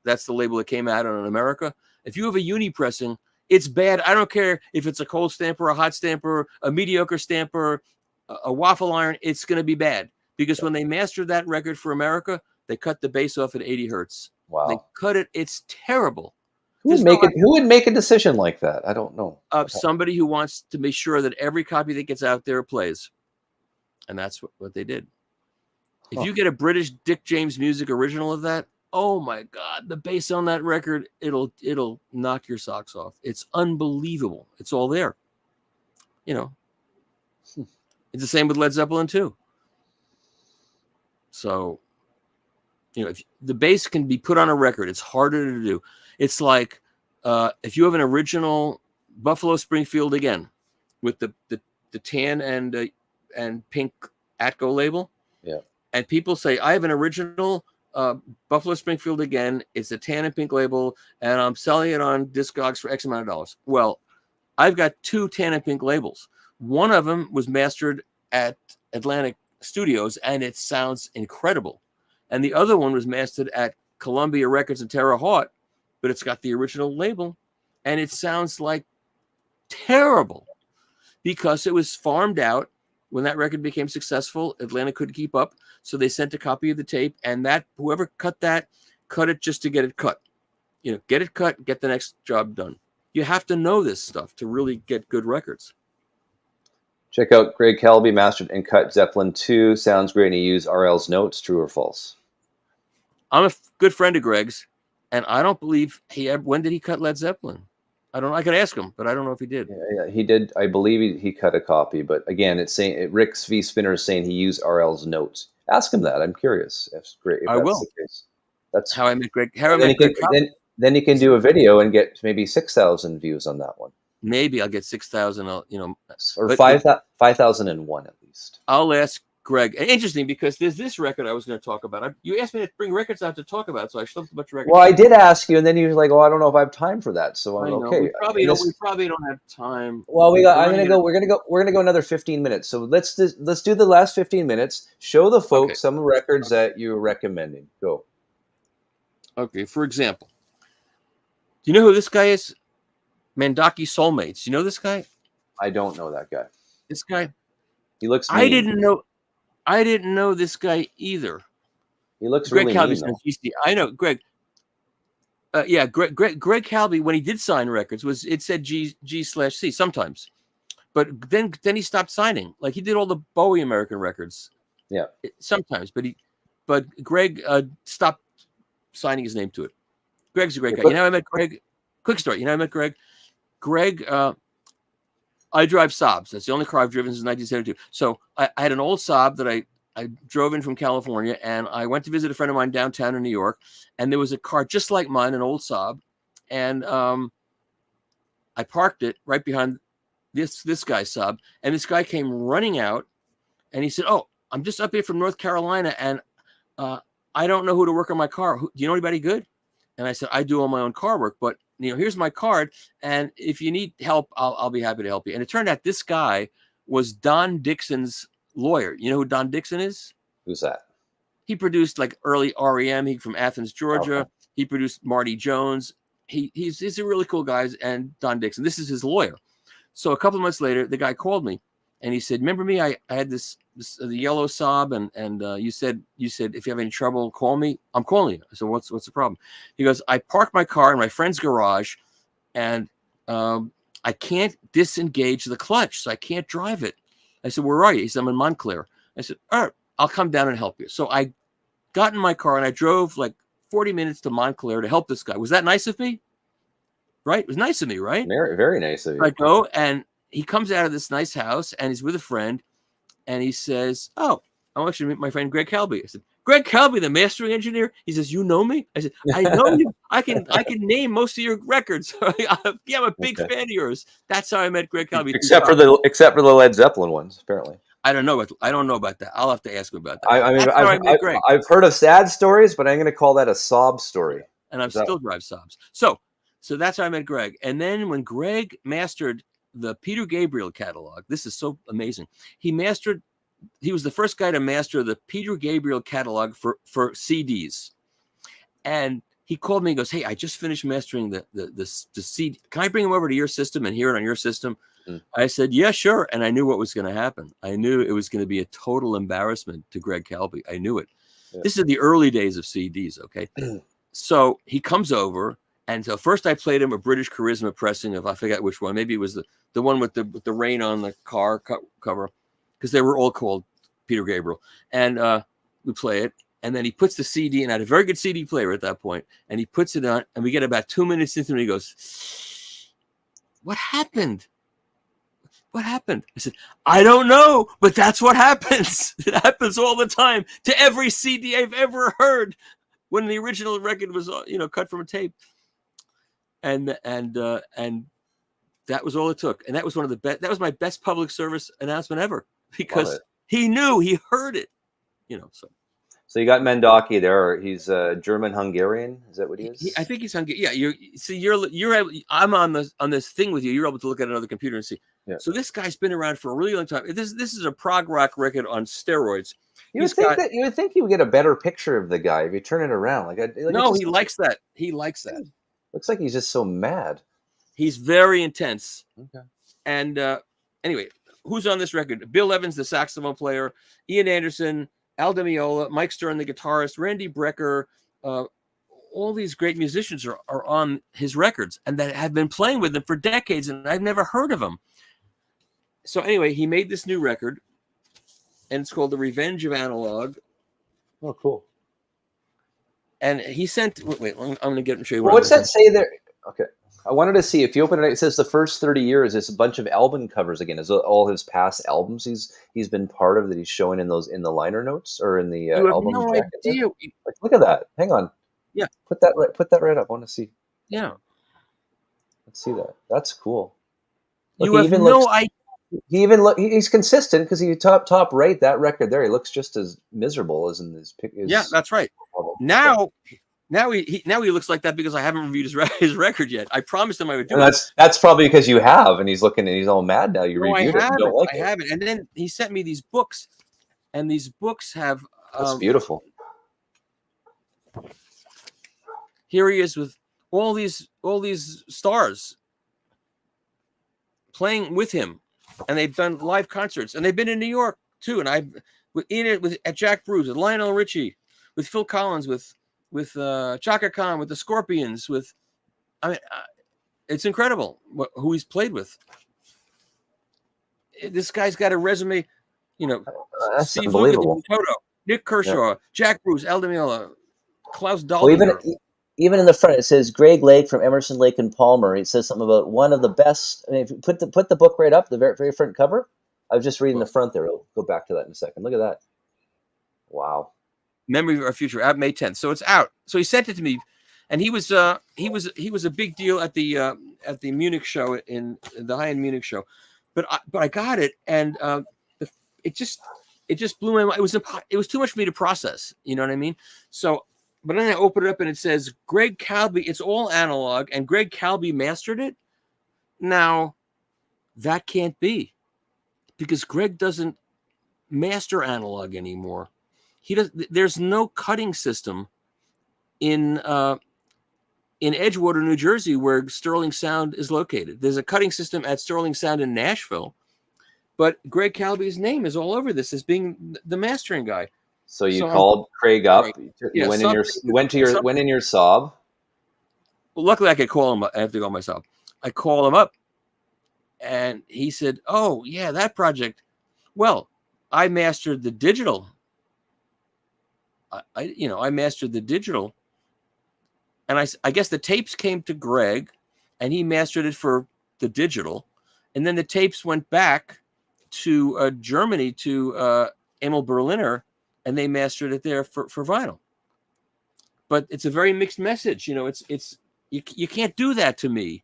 That's the label that came out on in America. If you have a uni pressing, it's bad. I don't care if it's a cold stamper, a hot stamper, a mediocre stamper, a waffle iron. It's going to be bad because when they mastered that record for America, they cut the bass off at 80 hertz. Wow. They cut it. It's terrible. Who would make a decision like that? I don't know. Somebody who wants to make sure that every copy that gets out there plays. And that's what they did. If you get a British Dick James music original of that, oh my God, the bass on that record, it'll knock your socks off. It's unbelievable. It's all there. You know, it's the same with Led Zeppelin too. So, you know, if the bass can be put on a record, it's harder to do. It's like if you have an original Buffalo Springfield again with the tan and pink Atco label. Yeah. And people say, I have an original Buffalo Springfield again. It's a tan and pink label, and I'm selling it on Discogs for X amount of dollars. Well, I've got two tan and pink labels. One of them was mastered at Atlantic Studios, and it sounds incredible. And the other one was mastered at Columbia Records and Terre Haute, but it's got the original label, and it sounds like terrible because it was farmed out. When that record became successful, Atlantic couldn't keep up, so they sent a copy of the tape, and that whoever cut it just to get it cut. You know, get it cut, get the next job done. You have to know this stuff to really get good records. Check out Greg Calby, mastered and cut Zeppelin 2. Sounds great, and he used RL's notes. True or false? I'm a good friend of Greg's, and I don't believe when did he cut Led Zeppelin? I don't know. I could ask him, but I don't know if he did. Yeah, he did. I believe he cut a copy, but again, it's saying Rick V Spinner is saying he used RL's notes. Ask him that. I'm curious. If great, if I that's the will. case, that's How I met Greg. How I and then met he can Greg Cowley. then he can do a video and get maybe 6,000 views on that one, Maybe I'll get 6,000. or But 5,001 at least. I'll ask Greg. Interesting, because there's this record I was going to talk about. You asked me to bring records out to talk about, so I shoved a bunch of records. Well, I did ask you, and then you were like, "Oh, I don't know if I have time for that." So I'm I know okay. we probably don't. We probably don't have time. Well, we got. We're I'm gonna running go. We're gonna go. We're gonna go another 15 minutes. So let's do the last 15 minutes. Show the Okay. folks some records that you're recommending. Go. Okay. For example, do you know who this guy is? Mandaki Soulmates. You know this guy? I don't know that guy. This guy. He looks mean. I didn't know. I didn't know this guy either. He looks Greg really Calby's mean, on GC. I know Greg. Yeah, Greg Calby, when he did sign records, it said G/C sometimes, but then he stopped signing. Like, he did all the Bowie American records. Yeah. Sometimes, but Greg stopped signing his name to it. Greg's a great guy. But, you know, I met Greg. Quick story. You know, I met Greg. Greg, I drive Saabs. That's the only car I've driven since 1972. So I had an old Saab that I drove in from California, and I went to visit a friend of mine downtown in New York, and there was a car just like mine, an old Saab, and I parked it right behind this guy's Saab, and this guy came running out, and he said, "Oh, I'm just up here from North Carolina, and I don't know who to work on my car. Do you know anybody good?" And I said, "I do all my own car work, but here's my card, and if you need help, I'll be happy to help you." And it turned out this guy was Don Dixon's lawyer. You know who Don Dixon is? who's that? He produced like early REM. He from Athens, Georgia. Okay. He produced Marty Jones. He's a really cool guy. And Don Dixon, this is his lawyer. So a couple of months later, the guy called me, and he said, "Remember me? I had the yellow Saab, and you said if you have any trouble, call me. I'm calling you." I said, "What's the problem?" He goes, "I parked my car in my friend's garage, and I can't disengage the clutch, so I can't drive it." I said, "Where are you?" He said, "I'm in Montclair." I said, "All right, I'll come down and help you." So I got in my car and I drove like 40 minutes to Montclair to help this guy. Was that nice of me? Right? It was nice of me, right? Very, very nice of you. I go, and he comes out of this nice house, and he's with a friend, and he says, "Oh, I want you to meet my friend Greg Calby." I said, "Greg Calby, the mastering engineer?" He says, "You know me?" I said, "I know you. I can name most of your records." Yeah, I'm a big fan of yours. That's how I met Greg Calby. except for the Led Zeppelin ones, apparently. I don't know about that. I'll have to ask him about that. I mean, That's how I met Greg. I've heard of sad stories, but I'm going to call that a sob story. And I'm still drive Saabs. So that's how I met Greg. And then when Greg mastered the Peter Gabriel catalog, this is so amazing. He was the first guy to master the Peter Gabriel catalog for CDs. And he called me and goes, "Hey, I just finished mastering the CD. Can I bring him over to your system and hear it on your system?" I said, "Yeah, sure." And I knew what was going to happen. I knew it was going to be a total embarrassment to Greg Calby. I knew it. Yeah. This is the early days of CDs, okay? So he comes over, and so first I played him a British Charisma pressing of, I forget which one. Maybe it was the one with the rain on the car cover, because they were all called Peter Gabriel. And we play it, and then he puts the CD in. I had a very good CD player at that point, and he puts it on, and we get about 2 minutes into it, and he goes, "What happened? What happened?" I said, "I don't know, but that's what happens. It happens all the time to every CD I've ever heard when the original record was, cut from a tape." And that was all it took. And that was that was my best public service announcement ever, because he knew, he heard it, So you got Mendaki there. He's German-Hungarian. Is that what he is? I think he's Hungarian. Yeah, I'm on this thing with you. You're able to look at another computer and see. Yeah. So this guy's been around for a really long time. This is a prog rock record on steroids. You would think you would get a better picture of the guy if you turn it around. He likes that. He likes that. Looks like he's just so mad. He's very intense. Okay. And anyway, who's on this record? Bill Evans, the saxophone player, Ian Anderson, Al Di Meola, Mike Stern, the guitarist, Randy Brecker. All these great musicians are on his records, and that have been playing with him for decades, and I've never heard of him. So anyway, he made this new record, and it's called The Revenge of Analog. Oh, cool. And he sent. Wait, I'm going to get and show you. Well, what's that say there? Okay. I wanted to see if you open it. It says the first 30 years. It's a bunch of album covers again. Is all his past albums he's been part of that he's showing in the liner notes or in the You have album no jacket there. idea. Like, look at that. Hang on. Yeah, Put that right. Put that right up. I want to see. yeah. Let's see that. That's cool. Look, You have no idea. He's consistent because he top right that record there. He looks just as miserable as in his pic. Yeah, that's right. Now he looks like that because I haven't reviewed his record yet. I promised him I would do and it. that's probably because you have, and he's looking and he's all mad now. You reviewed it and don't like it. I haven't. And then he sent me these books, and these books have. That's beautiful. Here he is with all these stars playing with him, and they've done live concerts, and they've been in New York too. And I've at Jack Bruce, with Lionel Richie, with Phil Collins, with Chaka Khan, with the Scorpions, it's incredible who he's played with. This guy's got a resume, That's Steve unbelievable. Toto, Nick Kershaw, Jack Bruce, Al DiMeola, Klaus Well, Dahlgren. even in the front, it says Greg Lake from Emerson, Lake and Palmer. It says something about one of the best. I mean, if you put the book right up, the very front cover. I was just reading the front there. I'll go back to that in a second. Look at that. Wow. Memory of Our Future, out May 10th. So it's out. So he sent it to me, and he was a big deal at the Munich show, in the high-end Munich show. But I got it, and it just blew my mind. It was too much for me to process. You know what I mean? So. But then I open it up and it says Greg Calby. It's all analog, and Greg Calby mastered it. Now, that can't be, because Greg doesn't master analog anymore. He does. There's no cutting system in Edgewater, New Jersey, where Sterling Sound is located. There's a cutting system at Sterling Sound in Nashville, but Greg Calby's name is all over this as being the mastering guy. So you called Craig up. Right. You went in your sob. Well, luckily I could call him. I have to go myself. I call him up, and he said, "Oh yeah, that project. Well, I mastered the digital. I mastered the digital, and I guess the tapes came to Greg, and he mastered it for the digital, and then the tapes went back to Germany to Emil Berliner." And they mastered it there for vinyl. But it's a very mixed message. You can't do that to me.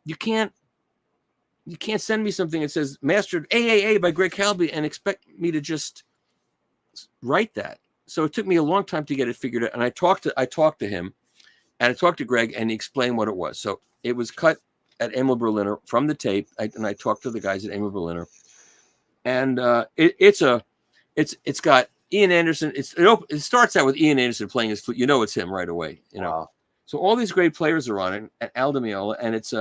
You can't send me something that says mastered AAA by Greg Calby and expect me to just write that. So it took me a long time to get it figured out. And I talked to him, and I talked to Greg, and he explained what it was. So it was cut at Emil Berliner from the tape. And I talked to the guys at Emil Berliner, and it's got Ian Anderson. It starts out with Ian Anderson playing his flute. You know it's him right away. Wow. So all these great players are on it, and Al DiMeola, and it's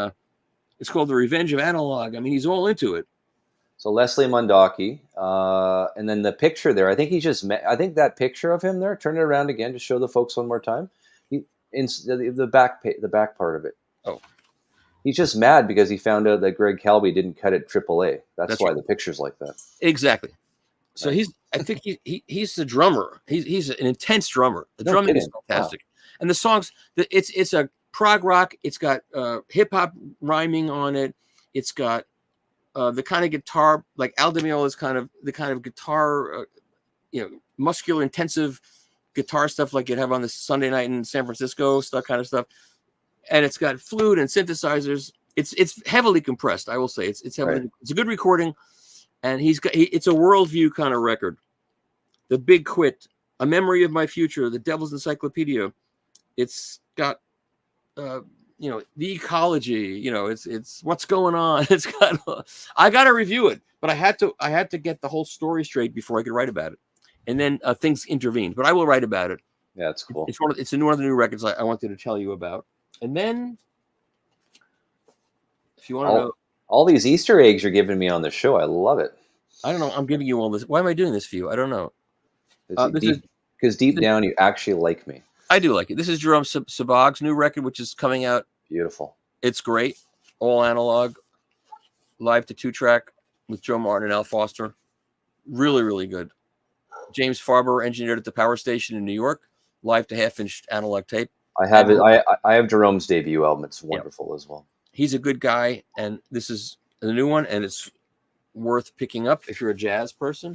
called The Revenge of Analog. I mean, he's all into it. So Leslie Mondocki, and then the picture there. I think I think that picture of him there. Turn it around again to show the folks one more time. In the back part of it. Oh. He's just mad because he found out that Greg Calby didn't cut it AAA. That's why the picture's like that. Exactly. So I think he's the drummer. He's an intense drummer. The drumming is fantastic. Wow. And the songs, it's a prog rock. It's got hip hop rhyming on it. It's got the kind of guitar, like Al DiMeola's the kind of guitar, muscular, intensive guitar stuff like you'd have on the Sunday night in San Francisco, kind of stuff. And it's got flute and synthesizers. It's heavily compressed, I will say. It's heavily. Right. It's a good recording. And it's a worldview kind of record. The Big Quit, A Memory of My Future, The Devil's Encyclopedia. It's got, the ecology. It's what's going on. It's got. I got to review it, but I had to get the whole story straight before I could write about it, and then things intervened. But I will write about it. Yeah, it's cool. It's one of the new records I wanted to tell you about, and then if you want to know. All these Easter eggs you're giving me on the show, I love it. I don't know. I'm giving you all this. Why am I doing this for you? I don't know. Because deep down, you actually like me. I do like it. This is Jerome Sabag's new record, which is coming out. Beautiful. It's great. All analog, live to 2-track with Joe Martin and Al Foster. Really, really good. James Farber engineered at the Power Station in New York. Live to half-inch analog tape. I have it. I have Jerome's debut album. It's wonderful as well. he's a good guy, and this is the new one, and it's worth picking up if you're a jazz person.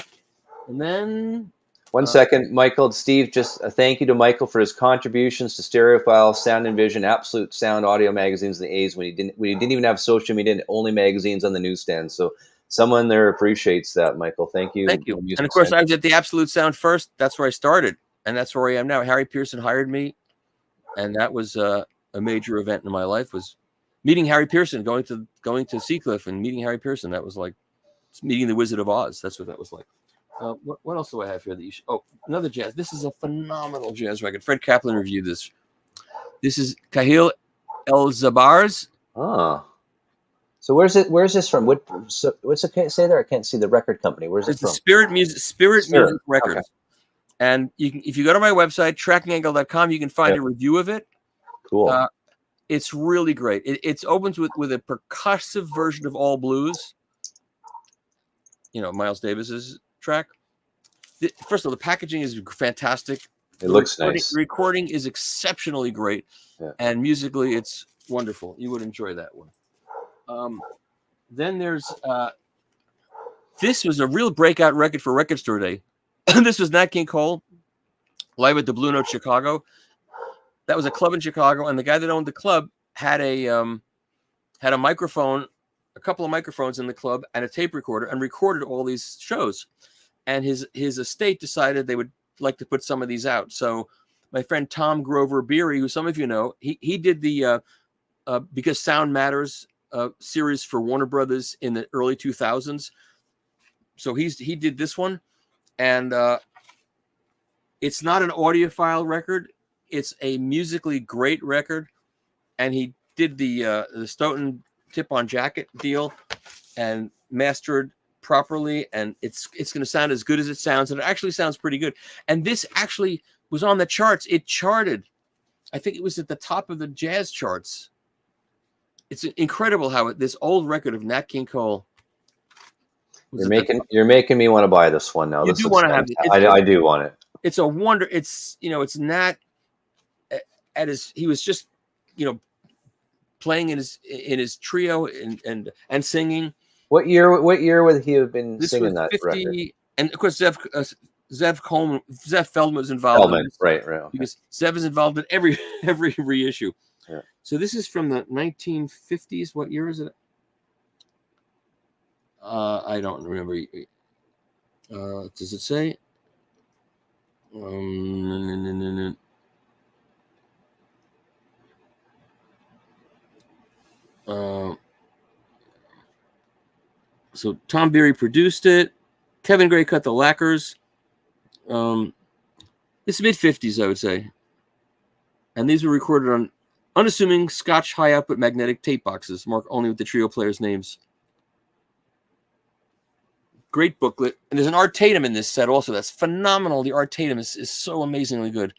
And then 1 second, Michael, Steve, just a thank you to Michael for his contributions to Stereophile, Sound and Vision, Absolute Sound audio magazines in the A's when he didn't even have social media, only magazines on the newsstand. So someone there appreciates that, Michael. Thank you. Thank you. And of course, I was at the Absolute Sound first. That's where I started, and that's where I am now. Harry Pearson hired me, and that was a major event in my life. Was meeting Harry Pearson, going to Seacliff and meeting Harry Pearson. That was like meeting the Wizard of Oz. That's what that was like. What else do I have here? That you should, another jazz. This is a phenomenal jazz record. Fred Kaplan reviewed this. This is Kahil El-Zabar's. Ah. So where's this from? What's it say there? I can't see the record company. Where's it from? Spirit Music Records. Okay. And if you go to my website, trackingangle.com, you can find a review of it. Cool. It's really great. It opens with a percussive version of All Blues. Miles Davis's track. First of all, the packaging is fantastic. It looks nice. The recording is exceptionally great, and musically, it's wonderful. You would enjoy that one. Then there's this was a real breakout record for Record Store Day. This was Nat King Cole live at the Blue Note Chicago. That was a club in Chicago, and the guy that owned the club had a microphone, a couple of microphones in the club, and a tape recorder, and recorded all these shows. And his estate decided they would like to put some of these out. So my friend Tom Grover Beery, who some of you know, he did the Because Sound Matters series for Warner Brothers in the early 2000s. So he did this one, and it's not an audiophile record. It's a musically great record, and he did the Stoughton tip-on jacket deal and mastered properly, and it's going to sound as good as it sounds, and it actually sounds pretty good. And this actually was on the charts. It charted. I think it was at the top of the jazz charts. It's incredible how this old record of Nat King Cole. You're making me want to buy this one now. You do want to have it. I do want it. It's a wonder. It's it's Nat at his. He was just playing in his trio and singing. What year would he have been singing that 50, record? And of course, Zev Feldman was involved. Right. Okay. Because Zev is involved in every reissue. Yeah. So this is from the 1950s. What year is it? I don't remember. Does it say? So Tom Beery produced it. Kevin Gray cut the lacquers. It's mid-50s, I would say. And these were recorded on unassuming Scotch high output magnetic tape boxes, marked only with the trio players' names. Great booklet. And there's an Art Tatum in this set also. That's phenomenal. The Art Tatum is so amazingly good.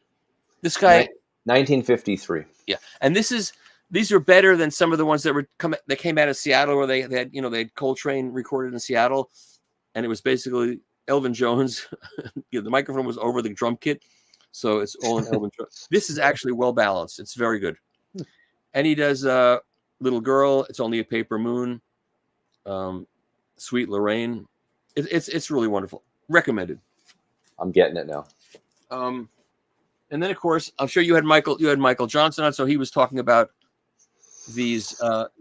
This guy... 1953. Yeah. And these are better than some of the ones that came out of Seattle, where they had Coltrane recorded in Seattle, and it was basically Elvin Jones. The microphone was over the drum kit, so it's all in Elvin Jones. This is actually well balanced. It's very good. And he does Little Girl, It's Only a Paper Moon, Sweet Lorraine. It's really wonderful. Recommended. I'm getting it now. And then of course, I'm sure you had Michael Johnson on, so he was talking about these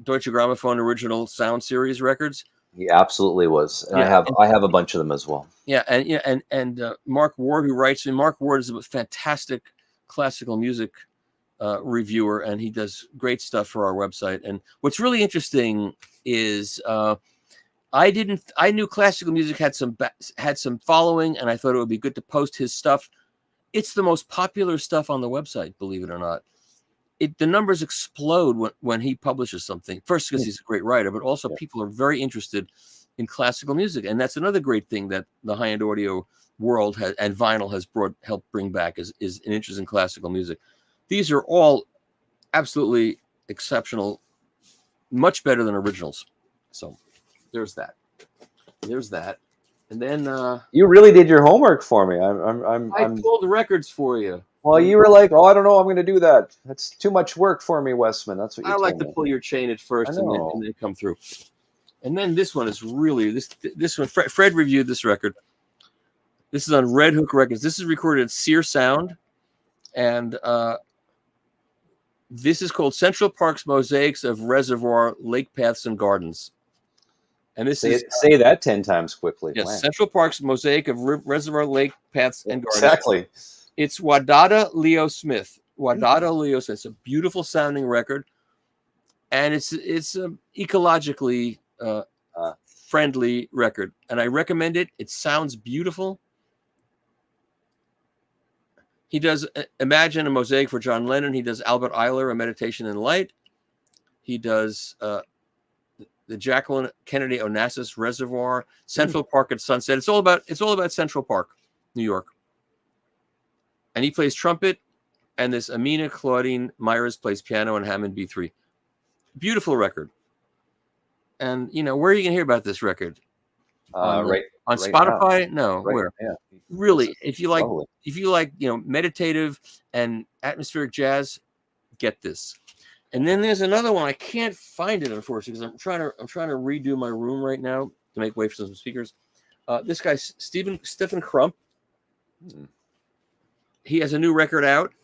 Deutsche Grammophon original sound series records. He absolutely was. And I have a bunch of them as well. Yeah, and Mark Ward, who writes, and Mark Ward is a fantastic classical music reviewer, and he does great stuff for our website. And what's really interesting is I knew classical music had some following, and I thought it would be good to post his stuff. It's the most popular stuff on the website, believe it or not. The numbers explode when he publishes something. First, because he's a great writer, but also people are very interested in classical music, and that's another great thing that the high-end audio world and vinyl has helped bring back is an interest in classical music. These are all absolutely exceptional, much better than originals. So there's that. And then you really did your homework for me. I pulled the records for you. Well, you were like, oh, I don't know, I'm going to do that. That's too much work for me, Westman. That's what you I told like to me. pull your chain at first I know. and then come through. And then this one is really this one. Fred reviewed this record. This is on Red Hook Records. This is recorded at Sear Sound, and this is called Central Park's Mosaics of Reservoir, Lake Paths, and Gardens. And this say that 10 times quickly. Yes, Wow. Central Park's Mosaic of Reservoir, Lake Paths, and Gardens. Exactly. It's Wadada Leo Smith. Wadada Leo Smith. It's a beautiful sounding record, and it's ecologically friendly record, and I recommend it. It sounds beautiful. He does Imagine, a Mosaic for John Lennon. He does Albert Eiler, A Meditation in Light. He does the Jacqueline Kennedy Onassis Reservoir, Central Park at Sunset. It's all about Central Park, New York. And he plays trumpet, and this Amina Claudine Myers plays piano and Hammond B3. Beautiful record. And where are you gonna hear about this record? On Spotify? Now. No, right, where? Yeah. Really, if you like meditative and atmospheric jazz, get this. And then there's another one. I can't find it, unfortunately, because I'm trying to redo my room right now to make way for some speakers. This guy Stephen Crump. He has a new record out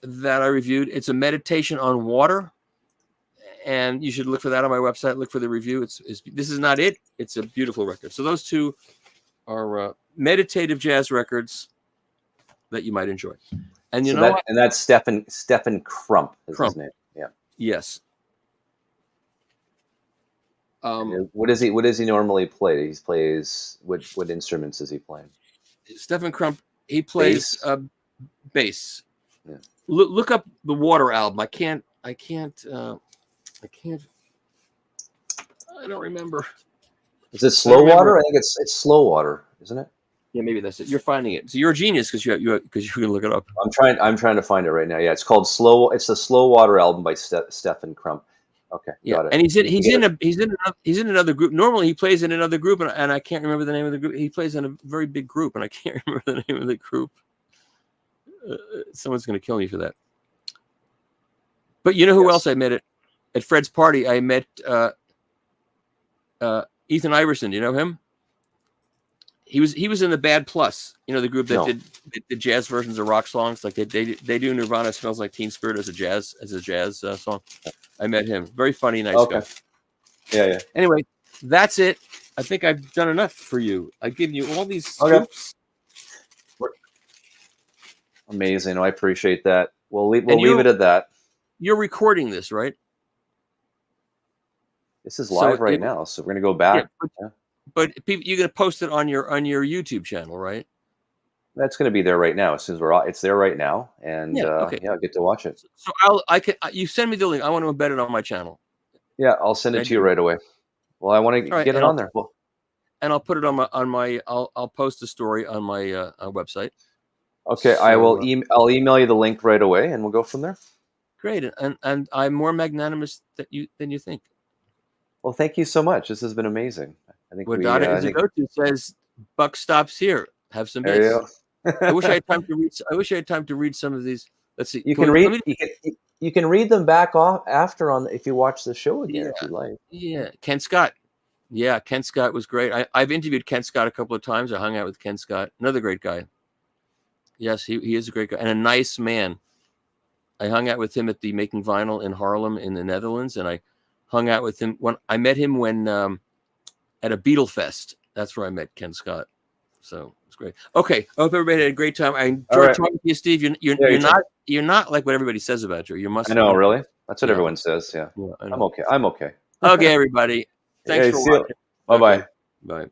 that I reviewed. It's a meditation on water, and you should look for that on my website. Look for the review. This is not it. It's a beautiful record. So those two are meditative jazz records that you might enjoy. And and that's Stephen Crump is his name. Yeah. Yes. What does he normally play? He plays what instruments is he playing? Stephen Crump, he plays bass. Yeah. Look up the Water album. I don't remember. Is it Slow Water? I think it's Slow Water, isn't it? Yeah, maybe that's it. You're finding it. So you're a genius because you can look it up. I'm trying to find it right now. Yeah, it's called Slow. It's the Slow Water album by Stephen Crump. Okay, got it. And he's in another group. Normally he plays in another group, and I can't remember the name of the group. He plays in a very big group, and I can't remember the name of the group. Someone's going to kill me for that. But you know who else I met at Fred's party? I met Ethan Iverson. You know him? He was in the Bad Plus, the group that did the jazz versions of rock songs. Like they do Nirvana Smells Like Teen Spirit as a jazz song. I met him. Very funny, nice guy. Yeah. Anyway, that's it. I think I've done enough for you. I give you all these scoops. Amazing. I appreciate that. We'll leave it at that. You're recording this, right? This is live right now, so we're gonna go back. Yeah, but you're gonna post it on your YouTube channel, right? That's gonna be there right now. As soon as it's there right now, and I'll get to watch it. So you send me the link. I want to embed it on my channel. Yeah, I'll send it to you right away. Well, I want to get it on there. Well, and I'll put it on my. I'll post the story on my website. Okay, so, I'll email you the link right away, and we'll go from there. Great, and I'm more magnanimous than you think. Well, thank you so much. This has been amazing. I think Wadada is a go-to. Says buck stops here. Have some bass. I wish I had time to read some of these. Let's see. You can read them back off after if you watch the show again if you like. Yeah, Ken Scott. Yeah, Ken Scott was great. I've interviewed Ken Scott a couple of times. I hung out with Ken Scott. Another great guy. Yes, he is a great guy and a nice man. I hung out with him at the Making Vinyl in Haarlem in the Netherlands, and I hung out with him when I met him at a Beatle Fest. That's where I met Ken Scott. So it's great. Okay, I hope everybody had a great time. I enjoyed talking to you, Steve. You're not like what everybody says about you. You must. I know, really. That's what everyone says. Yeah, I'm okay. Okay, everybody. Thanks for watching. Bye-bye. Bye.